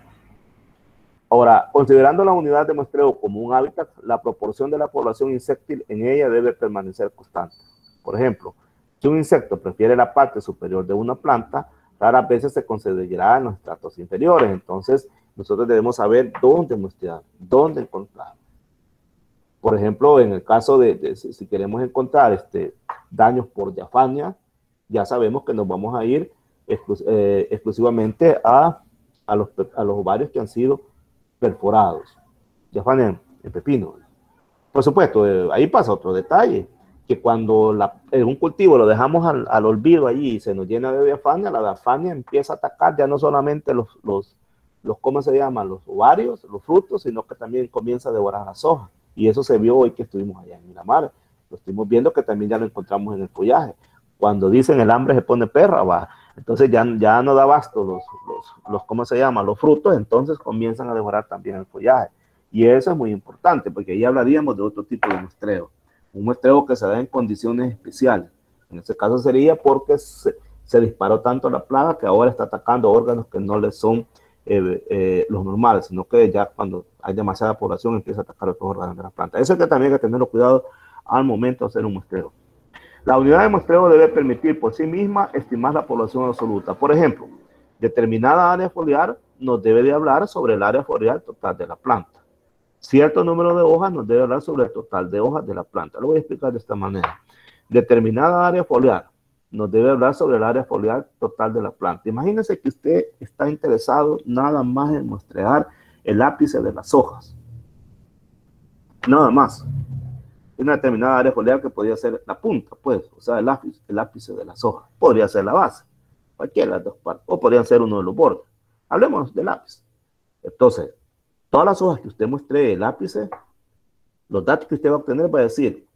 Ahora, considerando la unidad de muestreo como un hábitat, la proporción de la población insectil en ella debe permanecer constante. Por ejemplo, si un insecto prefiere la parte superior de una planta, raras veces se considerará en los estratos inferiores. Entonces, nosotros debemos saber dónde muestrear, dónde encontrar. Por ejemplo, en el caso de si queremos encontrar daños por diafania, ya sabemos que nos vamos a ir exclusivamente a los ovarios que han sido perforados. Diafania en pepino. Por supuesto, ahí pasa otro detalle, que cuando un cultivo lo dejamos al olvido allí y se nos llena de diafania, la diafania empieza a atacar ya no solamente ¿cómo se llaman? Los ovarios, los frutos, sino que también comienza a devorar las hojas. Y eso se vio hoy que estuvimos allá en Miramar. Lo estuvimos viendo que también ya lo encontramos en el follaje. Cuando dicen el hambre se pone perra, va. Entonces ya no da abasto ¿cómo se llama? Los frutos, entonces comienzan a devorar también el follaje. Y eso es muy importante, porque ahí hablaríamos de otro tipo de muestreo. Un muestreo que se da en condiciones especiales. En este caso sería porque se disparó tanto la plaga que ahora está atacando órganos que no le son los normales, sino que ya cuando hay demasiada población empieza a atacar otros órganos de la planta. Eso es que también hay que tenerlo cuidado al momento de hacer un muestreo. La unidad de muestreo debe permitir por sí misma estimar la población absoluta. Por ejemplo, determinada área foliar nos debe de hablar sobre el área foliar total de la planta. Cierto número de hojas nos debe hablar sobre el total de hojas de la planta. Lo voy a explicar de esta manera. Determinada área foliar nos debe hablar sobre el área foliar total de la planta. Imagínense que usted está interesado nada más en muestrear el ápice de las hojas. Nada más. Una determinada área foliar que podría ser la punta, pues, o sea, el ápice de las hojas. Podría ser la base, cualquiera de las dos partes, o podrían ser uno de los bordes. Hablemos del ápice. Entonces, todas las hojas que usted muestre el ápice, los datos que usted va a obtener va a decir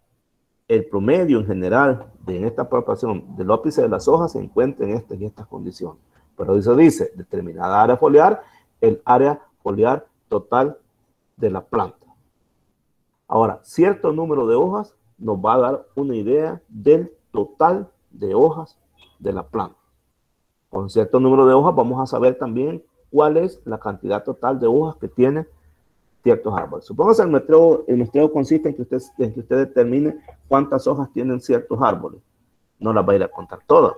el promedio en general en esta proporción del ápice de las hojas se encuentra en estas condiciones. Pero eso dice, determinada área foliar, el área foliar total de la planta. Ahora, cierto número de hojas nos va a dar una idea del total de hojas de la planta. Con cierto número de hojas vamos a saber también cuál es la cantidad total de hojas que tiene ciertos árboles. Supóngase el muestreo consiste en que usted determine cuántas hojas tienen ciertos árboles. No las va a ir a contar todas,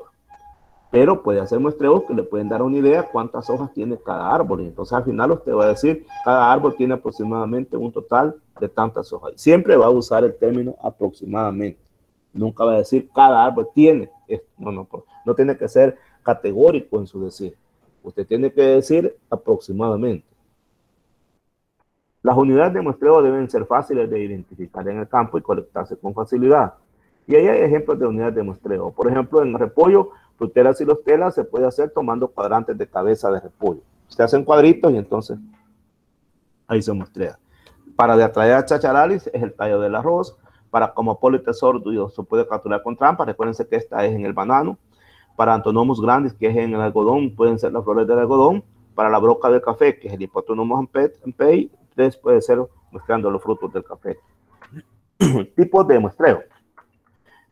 pero puede hacer muestreos que le pueden dar una idea cuántas hojas tiene cada árbol. Y entonces al final usted va a decir, cada árbol tiene aproximadamente un total de tantas hojas. Y siempre va a usar el término aproximadamente. Nunca va a decir cada árbol tiene. No tiene que ser categórico en su decir. Usted tiene que decir aproximadamente. Las unidades de muestreo deben ser fáciles de identificar en el campo y colectarse con facilidad. Y ahí hay ejemplos de unidades de muestreo. Por ejemplo, en repollo, fruteras y los telas se puede hacer tomando cuadrantes de cabeza de repollo. Se hacen cuadritos y entonces ahí se muestrea. Para atraer a chacharalis es el tallo del arroz. Para como politesordio se puede capturar con trampa. Recuérdense que esta es en el banano. Para Antonomus grandis, que es en el algodón, pueden ser las flores del algodón. Para la broca del café, que es el Hippotonomus ampei, puede ser muestreando los frutos del café. Tipos de muestreo.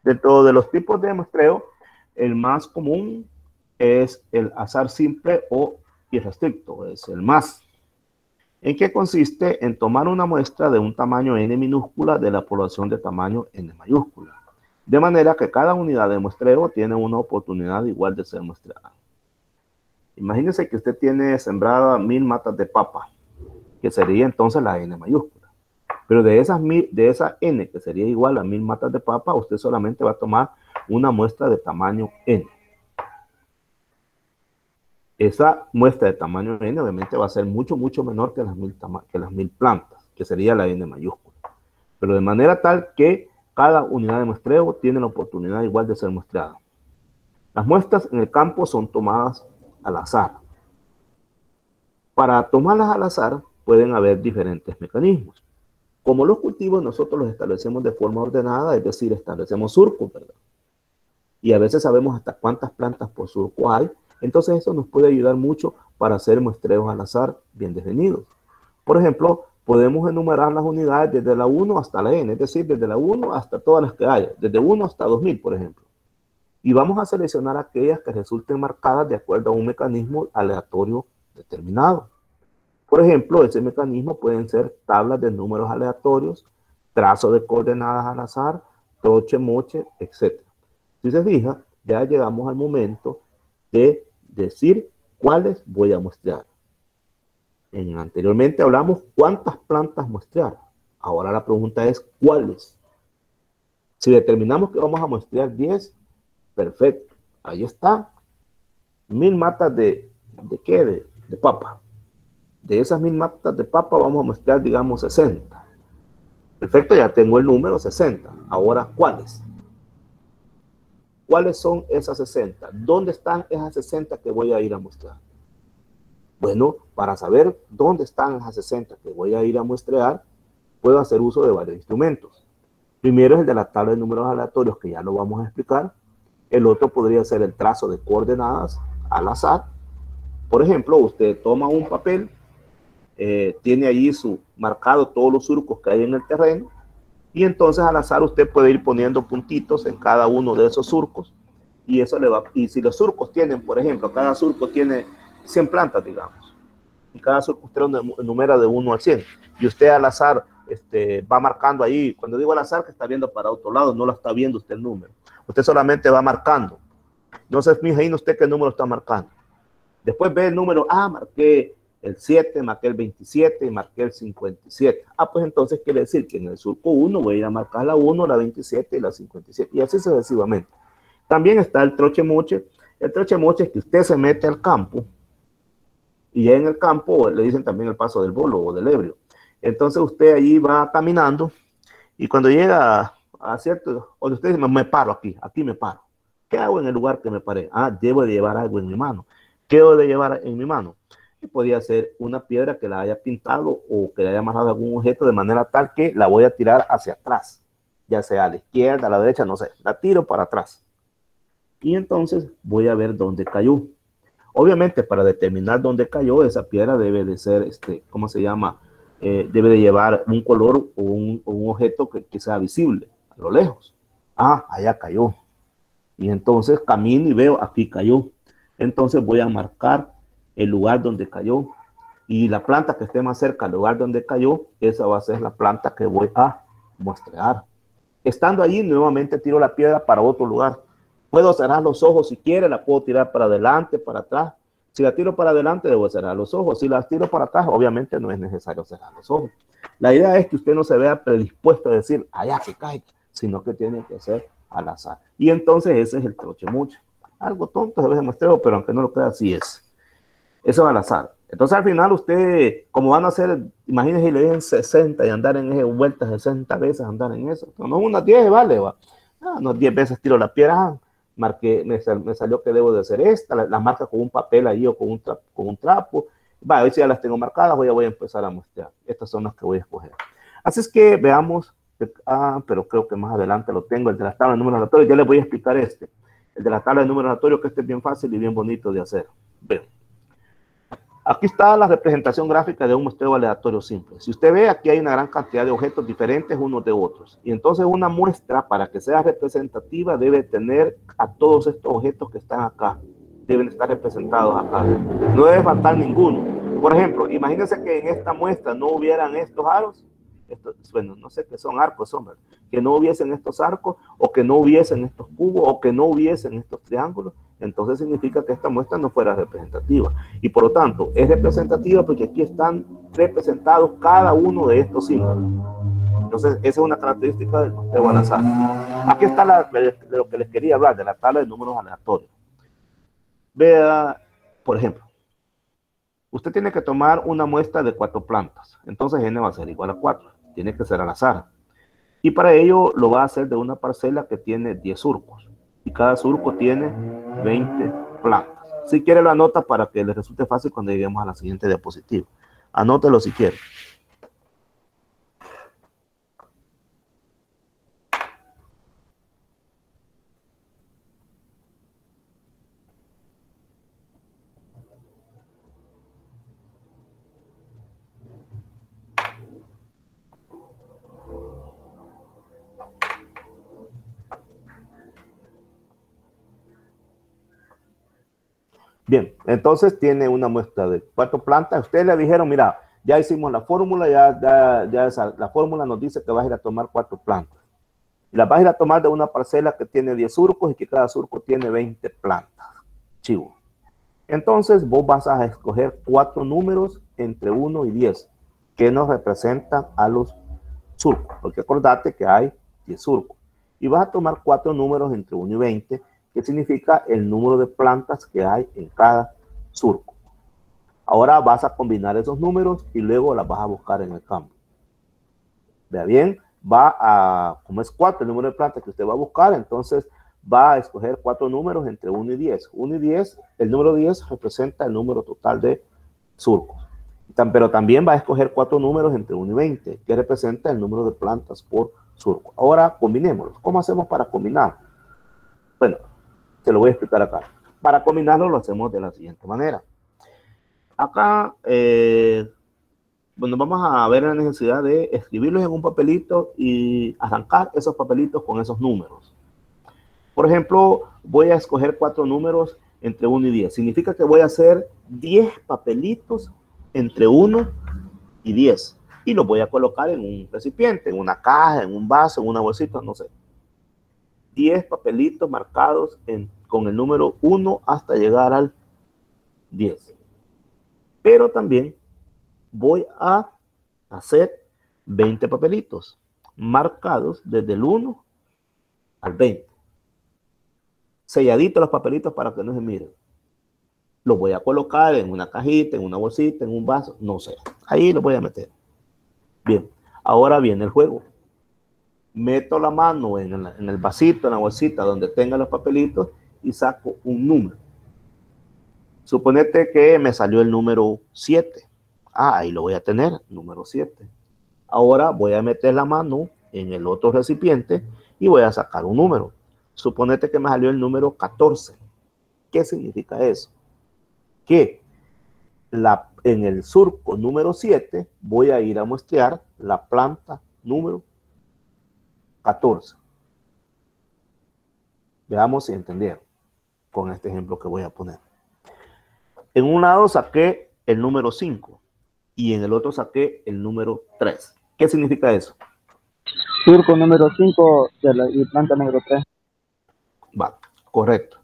Dentro de los tipos de muestreo, el más común es el azar simple o irrestricto, es el más. ¿En qué consiste? En tomar una muestra de un tamaño n minúscula de la población de tamaño n mayúscula. De manera que cada unidad de muestreo tiene una oportunidad igual de ser muestreada. Imagínense que usted tiene sembrada 1000 matas de papa, que sería entonces la n mayúscula. Pero de esa n, que sería igual a 1000 matas de papa, usted solamente va a tomar una muestra de tamaño n. Esa muestra de tamaño n obviamente va a ser mucho menor que las 1000 plantas, que sería la n mayúscula. Pero de manera tal que cada unidad de muestreo tiene la oportunidad igual de ser muestreada. Las muestras en el campo son tomadas al azar. Para tomarlas al azar pueden haber diferentes mecanismos. Como los cultivos nosotros los establecemos de forma ordenada, es decir, establecemos surcos, ¿verdad? Y a veces sabemos hasta cuántas plantas por surco hay, entonces eso nos puede ayudar mucho para hacer muestreos al azar bien definidos. Por ejemplo, podemos enumerar las unidades desde la 1 hasta la n, es decir, desde la 1 hasta todas las que haya, desde 1 hasta 2000, por ejemplo. Y vamos a seleccionar aquellas que resulten marcadas de acuerdo a un mecanismo aleatorio determinado. Por ejemplo, ese mecanismo pueden ser tablas de números aleatorios, trazo de coordenadas al azar, troche, moche, etc. Si se fija, ya llegamos al momento de decir cuáles voy a muestrear. Anteriormente hablamos cuántas plantas muestrear. Ahora la pregunta es cuáles. Si determinamos que vamos a muestrear 10, perfecto. Ahí está. 1000 matas ¿de qué? De papa. De esas 1000 matas de papa vamos a muestrear, digamos, 60. Perfecto, ya tengo el número 60. Ahora, ¿cuáles? ¿Cuáles son esas 60? ¿Dónde están esas 60 que voy a ir a muestrear? Bueno, para saber dónde están esas 60 que voy a ir a muestrear, puedo hacer uso de varios instrumentos. Primero es el de la tabla de números aleatorios, que ya lo vamos a explicar. El otro podría ser el trazo de coordenadas al azar. Por ejemplo, usted toma un papel, tiene allí marcado todos los surcos que hay en el terreno, y entonces al azar usted puede ir poniendo puntitos en cada uno de esos surcos, y eso le va, y si los surcos tienen, por ejemplo, cada surco tiene 100 plantas, digamos, y cada surco usted lo enumera de 1 al 100, y usted al azar va marcando ahí. Cuando digo al azar, que está viendo para otro lado, no lo está viendo usted el número, usted solamente va marcando. No se fija ahí usted qué número está marcando. Después ve el número, marqué el 7, marqué el 27 y marqué el 57. Pues entonces quiere decir que en el surco 1 voy a ir a marcar la 1, la 27 y la 57, y así sucesivamente. También está el troche moche. El troche moche es que usted se mete al campo, y en el campo le dicen también el paso del bolo o del ebrio. Entonces usted allí va caminando, y cuando llega a cierto, donde usted dice, me paro aquí me paro. ¿Qué hago en el lugar que me paré? Debo de llevar algo en mi mano. ¿Qué debo de llevar en mi mano? Y podría ser una piedra que la haya pintado o que le haya amarrado algún objeto de manera tal que la voy a tirar hacia atrás, ya sea a la izquierda, a la derecha, no sé, la tiro para atrás. Y entonces voy a ver dónde cayó. Obviamente, para determinar dónde cayó, esa piedra debe de ser, ¿cómo se llama? Debe de llevar un color o un objeto que sea visible a lo lejos. Allá cayó. Y entonces camino y veo, aquí cayó. Entonces voy a marcar el lugar donde cayó, y la planta que esté más cerca al lugar donde cayó, esa va a ser la planta que voy a muestrear. Estando allí, nuevamente tiro la piedra para otro lugar. Puedo cerrar los ojos si quiere, la puedo tirar para adelante, para atrás. Si la tiro para adelante, debo cerrar los ojos. Si la tiro para atrás, obviamente no es necesario cerrar los ojos. La idea es que usted no se vea predispuesto a decir, allá que cae, sino que tiene que ser al azar. Y entonces ese es el troche moche. Algo tonto se ve de muestreo, pero aunque no lo crea, así es. Eso va al azar. Entonces al final usted, como van a hacer, imagínense, le dicen 60 y andar en ese, vueltas 60 veces, andar en eso. No, unas 10 vale, va. Unas 10 veces tiro la piedra, marqué, me salió que debo de hacer esta, la marca con un papel ahí o con un trapo. Va, hoy sí ya las tengo marcadas, voy a empezar a muestrear. Estas son las que voy a escoger. Así es que veamos, pero creo que más adelante lo tengo, el de las tablas de números aleatorios. Ya les voy a explicar el de la tabla de números aleatorios, que es bien fácil y bien bonito de hacer. Vean. Aquí está la representación gráfica de un muestreo aleatorio simple. Si usted ve, aquí hay una gran cantidad de objetos diferentes unos de otros. Y entonces una muestra, para que sea representativa, debe tener a todos estos objetos que están acá. Deben estar representados acá. No debe faltar ninguno. Por ejemplo, imagínense que en esta muestra no hubieran estos aros. Bueno, no sé qué son arcos, son, que no hubiesen estos arcos, o que no hubiesen estos cubos, o que no hubiesen estos triángulos. Entonces significa que esta muestra no fuera representativa, y por lo tanto es representativa porque aquí están representados cada uno de estos símbolos. Entonces esa es una característica del muestreo al azar. Aquí está de lo que les quería hablar, de la tabla de números aleatorios. Vea, por ejemplo, usted tiene que tomar una muestra de 4 plantas, entonces n va a ser igual a 4, tiene que ser al azar, y para ello lo va a hacer de una parcela que tiene 10 surcos, y cada surco tiene 20 plantas. Si quiere lo anota para que le resulte fácil cuando lleguemos a la siguiente diapositiva. Anótelo si quiere. Bien, entonces tiene una muestra de 4 plantas. Ustedes le dijeron, mira, Ya hicimos la fórmula, la fórmula nos dice que vas a ir a tomar 4 plantas. Y las vas a ir a tomar de una parcela que tiene 10 surcos y que cada surco tiene 20 plantas. Chivo. Entonces vos vas a escoger 4 números entre 1 y 10 que nos representan a los surcos, porque acordate que hay 10 surcos. Y vas a tomar 4 números entre 1 y 20, que significa el número de plantas que hay en cada surco. Ahora vas a combinar esos números y luego las vas a buscar en el campo. Vea bien, como es 4 el número de plantas que usted va a buscar, entonces va a escoger 4 números entre 1 y 10. 1 y 10, el número 10 representa el número total de surcos. Pero también va a escoger 4 números entre 1 y 20, que representa el número de plantas por surco. Ahora combinémoslos. ¿Cómo hacemos para combinar? Bueno, te lo voy a explicar acá. Para combinarlo lo hacemos de la siguiente manera. Acá, bueno, vamos a ver la necesidad de escribirlos en un papelito y arrancar esos papelitos con esos números. Por ejemplo, voy a escoger 4 números entre 1 y 10. Significa que voy a hacer 10 papelitos entre 1 y 10. Y los voy a colocar en un recipiente, en una caja, en un vaso, en una bolsita, no sé. 10 papelitos marcados con el número 1 hasta llegar al 10. Pero también voy a hacer 20 papelitos marcados desde el 1 al 20. Selladitos los papelitos para que no se miren. Los voy a colocar en una cajita, en una bolsita, en un vaso, no sé. Ahí los voy a meter. Bien, ahora viene el juego. Meto la mano en el vasito, en la bolsita donde tenga los papelitos y saco un número. Suponete que me salió el número 7. Ahí lo voy a tener, número 7. Ahora voy a meter la mano en el otro recipiente y voy a sacar un número. Suponete que me salió el número 14. ¿Qué significa eso? Que en el surco número 7 voy a ir a muestrear la planta número 14. Veamos si entendieron con este ejemplo que voy a poner. En un lado saqué el número 5 y en el otro saqué el número 3. ¿Qué significa eso? Surco número 5 y planta número 3. Va, correcto.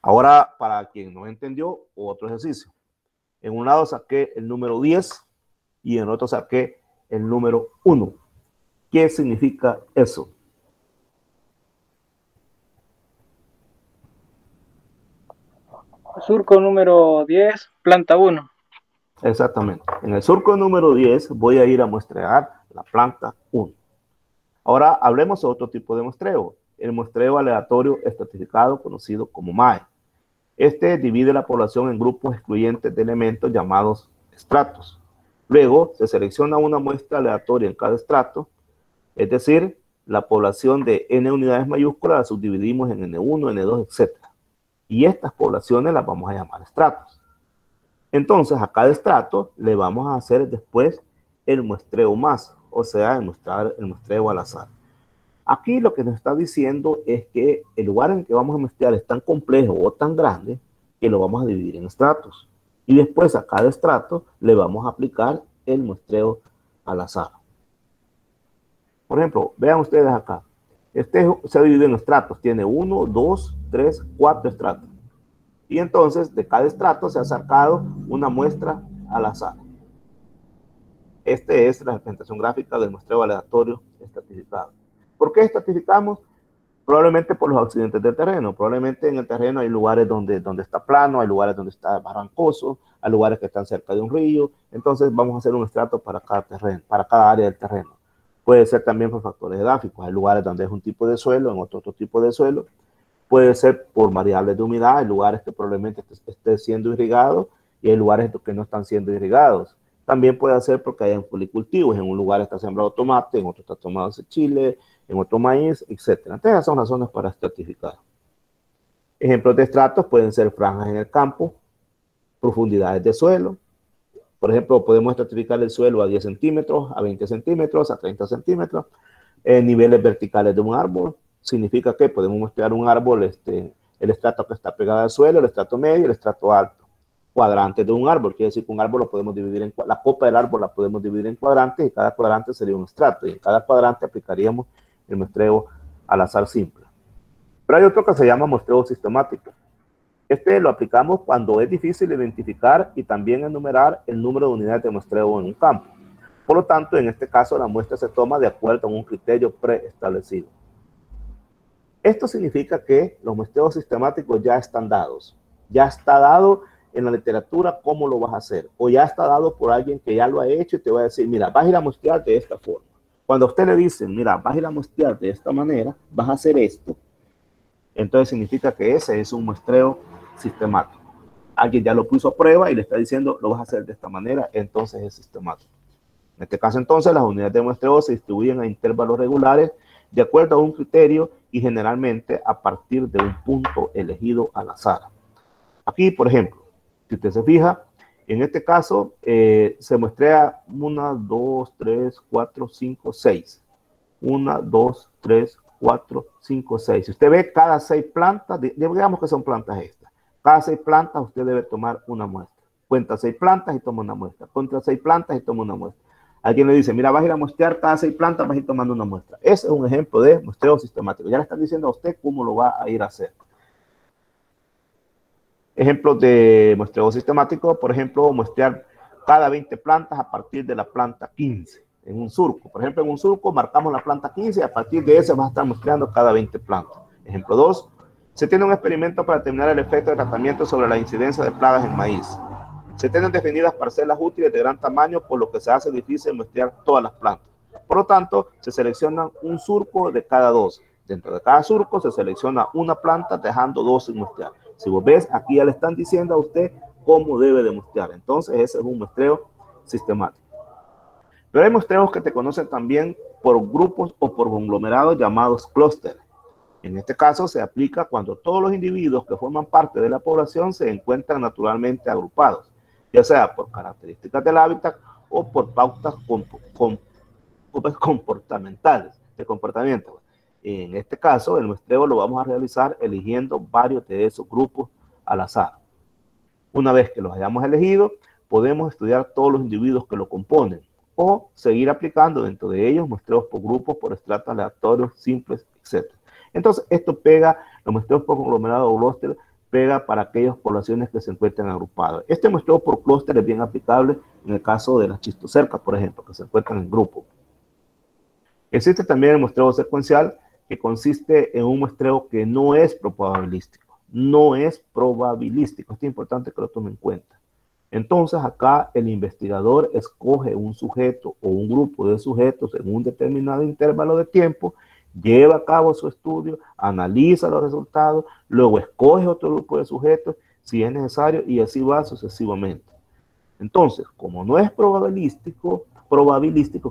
Ahora, para quien no entendió, otro ejercicio. En un lado saqué el número 10 y en el otro saqué el número 1. ¿Qué significa eso? Surco número 10, planta 1. Exactamente. En el surco número 10 voy a ir a muestrear la planta 1. Ahora hablemos de otro tipo de muestreo. El muestreo aleatorio estratificado, conocido como MAE. Este divide la población en grupos excluyentes de elementos llamados estratos. Luego se selecciona una muestra aleatoria en cada estrato, es decir, la población de n unidades mayúsculas la subdividimos en n1, n2, etc. Y estas poblaciones las vamos a llamar estratos. Entonces a cada estrato le vamos a hacer después el muestreo más, o sea, el muestreo al azar. Aquí lo que nos está diciendo es que el lugar en que vamos a muestrear es tan complejo o tan grande que lo vamos a dividir en estratos. Y después a cada estrato le vamos a aplicar el muestreo al azar. Por ejemplo, vean ustedes acá. Este se ha dividido en estratos. Tiene 1, 2, 3, 4 estratos. Y entonces de cada estrato se ha sacado una muestra al azar. Esta es la representación gráfica del muestreo aleatorio estratificado. ¿Por qué estratificamos? Probablemente por los accidentes del terreno. Probablemente en el terreno hay lugares donde está plano, hay lugares donde está barrancoso, hay lugares que están cerca de un río. Entonces vamos a hacer un estrato para cada terreno, para cada área del terreno. Puede ser también por factores geográficos. Hay lugares donde es un tipo de suelo, en otro tipo de suelo. Puede ser por variables de humedad. Hay lugares que probablemente esté siendo irrigado y hay lugares que no están siendo irrigados. También puede ser porque hay policultivos. En un lugar está sembrado tomate, en otro está tomado chile, en otro maíz, etc. Entonces, esas son razones para estratificar. Ejemplos de estratos pueden ser franjas en el campo, profundidades de suelo. Por ejemplo, podemos estratificar el suelo a 10 centímetros, a 20 centímetros, a 30 centímetros. Niveles verticales de un árbol. Significa que podemos muestrear un árbol, el estrato que está pegado al suelo, el estrato medio y el estrato alto. cuadrantes de un árbol. Quiere decir que un árbol lo podemos dividir en, la copa del árbol la podemos dividir en cuadrantes, y cada cuadrante sería un estrato, y en cada cuadrante aplicaríamos el muestreo al azar simple. Pero hay otro que se llama muestreo sistemático. Este lo aplicamos cuando es difícil identificar y también enumerar el número de unidades de muestreo en un campo. Por lo tanto, en este caso, la muestra se toma de acuerdo a un criterio preestablecido. Esto significa que los muestreos sistemáticos ya están dados. Ya está dado en la literatura cómo lo vas a hacer. O ya está dado por alguien que ya lo ha hecho y te va a decir, mira, vas a ir a muestrear de esta forma. Cuando a usted le dicen, mira, vas a ir a muestrear de esta manera, vas a hacer esto, entonces significa que ese es un muestreo sistemático. Alguien ya lo puso a prueba y le está diciendo, lo vas a hacer de esta manera, entonces es sistemático. En este caso, entonces, las unidades de muestreo se distribuyen a intervalos regulares de acuerdo a un criterio y generalmente a partir de un punto elegido al azar. Aquí, por ejemplo, si usted se fija, en este caso se muestrea 1, 2, 3, 4, 5, 6. 1, 2, 3, 4, 5, 6. Si usted ve cada 6 plantas, digamos que son plantas estas. Cada 6 plantas usted debe tomar una muestra. Cuenta 6 plantas y toma una muestra. Cuenta 6 plantas y toma una muestra. Alguien le dice, mira, vas a ir a muestrear cada 6 plantas, vas a ir tomando una muestra. Ese es un ejemplo de muestreo sistemático. Ya le están diciendo a usted cómo lo va a ir a hacer. Ejemplos de muestreo sistemático, por ejemplo, muestrear cada 20 plantas a partir de la planta 15 en un surco. Por ejemplo, en un surco marcamos la planta 15 y a partir de ese vas a estar muestreando cada 20 plantas. Ejemplo 2, se tiene un experimento para determinar el efecto de tratamiento sobre la incidencia de plagas en maíz. Se tienen definidas parcelas útiles de gran tamaño, por lo que se hace difícil muestrear todas las plantas. Por lo tanto, se selecciona un surco de cada 2. Dentro de cada surco se selecciona una planta, dejando 2 sin muestrear. Si vos ves, aquí ya le están diciendo a usted cómo debe de muestrear. Entonces, ese es un muestreo sistemático. Pero hay muestreos que te conocen también por grupos o por conglomerados llamados clústeres. En este caso, se aplica cuando todos los individuos que forman parte de la población se encuentran naturalmente agrupados, ya sea por características del hábitat o por pautas comportamentales, de comportamiento. En este caso, el muestreo lo vamos a realizar eligiendo varios de esos grupos al azar. Una vez que los hayamos elegido, podemos estudiar todos los individuos que lo componen o seguir aplicando dentro de ellos muestreos por grupos, por estratos aleatorios, simples, etc. Entonces, esto pega, los muestreos por conglomerado o clúster, pega para aquellas poblaciones que se encuentran agrupadas. Este muestreo por clúster es bien aplicable en el caso de las chistocercas, por ejemplo, que se encuentran en grupo. Existe también el muestreo secuencial, que consiste en un muestreo que no es probabilístico. No es probabilístico. Esto es importante que lo tomen en cuenta. Entonces, acá el investigador escoge un sujeto o un grupo de sujetos en un determinado intervalo de tiempo, lleva a cabo su estudio, analiza los resultados, luego escoge otro grupo de sujetos si es necesario y así va sucesivamente. Entonces, como no es probabilístico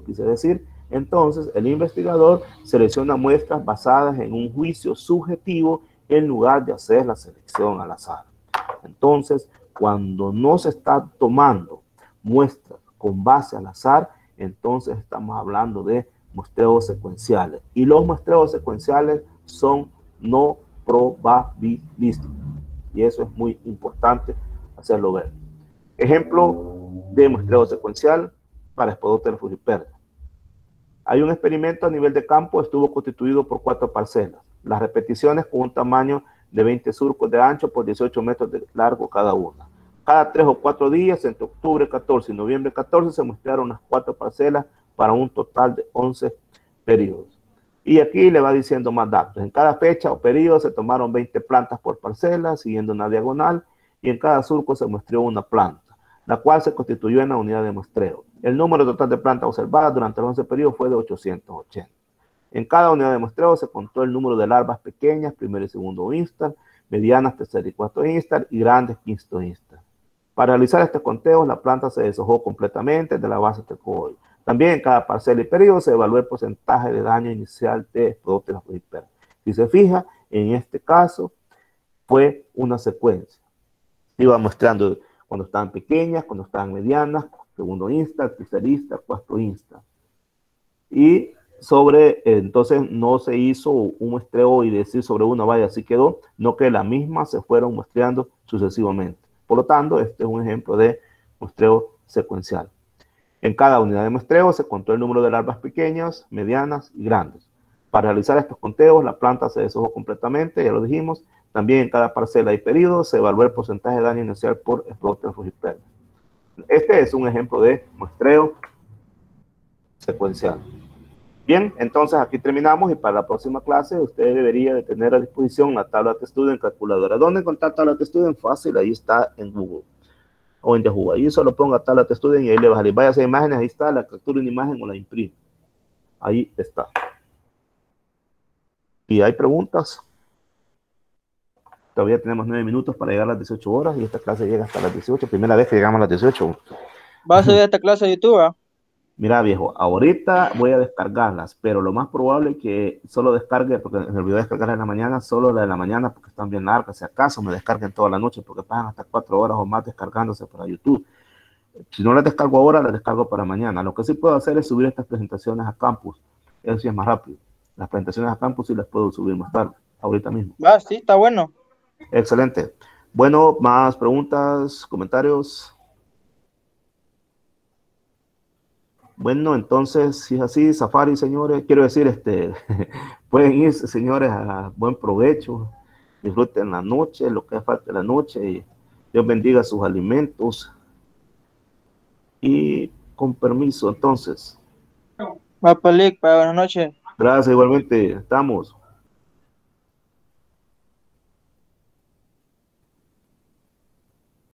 quise decir, entonces el investigador selecciona muestras basadas en un juicio subjetivo en lugar de hacer la selección al azar. Entonces, cuando no se está tomando muestras con base al azar, entonces estamos hablando de muestreos secuenciales. Y los muestreos secuenciales son no probabilísticos. Y eso es muy importante hacerlo ver. Ejemplo de muestreo secuencial para Spodoptera frugiperda. Hay un experimento a nivel de campo, estuvo constituido por 4 parcelas. Las repeticiones con un tamaño de 20 surcos de ancho por 18 metros de largo cada una. Cada 3 o 4 días, entre octubre 14 y noviembre 14, se muestrearon las 4 parcelas para un total de 11 periodos. Y aquí le va diciendo más datos. En cada fecha o periodo se tomaron 20 plantas por parcela, siguiendo una diagonal, y en cada surco se muestreó una planta, la cual se constituyó en la unidad de muestreo. El número total de plantas observadas durante los 11 periodos fue de 880. En cada unidad de muestreo se contó el número de larvas pequeñas, primer y segundo instar, medianas, tercer y cuarto instar, y grandes, quinto instar. Para realizar este conteo, la planta se deshojó completamente de la base tecoide. También en cada parcela y periodo se evaluó el porcentaje de daño inicial de Spodoptera frugiperda. Si se fija, en este caso fue una secuencia. Iba mostrando cuando estaban pequeñas, cuando estaban medianas, segundo instar, tercer instar, cuarto instar. Y entonces no se hizo un muestreo y decir sobre una valla así quedó, no que la misma se fueron muestreando sucesivamente. Por lo tanto, este es un ejemplo de muestreo secuencial. En cada unidad de muestreo se contó el número de larvas pequeñas, medianas y grandes. Para realizar estos conteos, la planta se deshojó completamente, ya lo dijimos. También en cada parcela y periodo se evaluó el porcentaje de daño inicial por Sclerotinia frugiperna. Este es un ejemplo de muestreo secuencial. Bien, entonces aquí terminamos y para la próxima clase usted debería de tener a disposición la tabla de estudio en calculadora. ¿Dónde encontrar tabla de estudio? Fácil, ahí está en Google o en Yahoo. Ahí solo ponga tabla de estudio y ahí le va a salir. Vaya a hacer imágenes, ahí está, la captura una imagen o la imprime. Ahí está. ¿Y hay preguntas? Todavía tenemos 9 minutos para llegar a las 18 horas y esta clase llega hasta las 18. Primera vez que llegamos a las 18. ¿Vas a subir esta clase de YouTube? Mira, viejo, ahorita voy a descargarlas, pero lo más probable es que solo descargue, porque me olvidé descargar en la mañana, solo la de la mañana, porque están bien largas. Si acaso me descarguen toda la noche, porque pasan hasta 4 horas o más descargándose para YouTube. Si no las descargo ahora, las descargo para mañana. Lo que sí puedo hacer es subir estas presentaciones a Campus. Eso sí es más rápido. Las presentaciones a Campus sí las puedo subir más tarde, ahorita mismo. Va, sí, está bueno. Excelente. Bueno, más preguntas, comentarios. Bueno, entonces, si es así, Safari, señores, quiero decir, pueden irse, señores, a buen provecho, disfruten la noche, lo que falta de la noche, y Dios bendiga sus alimentos. Y con permiso, entonces. Va, Palik, buenas noches. Gracias, igualmente, estamos.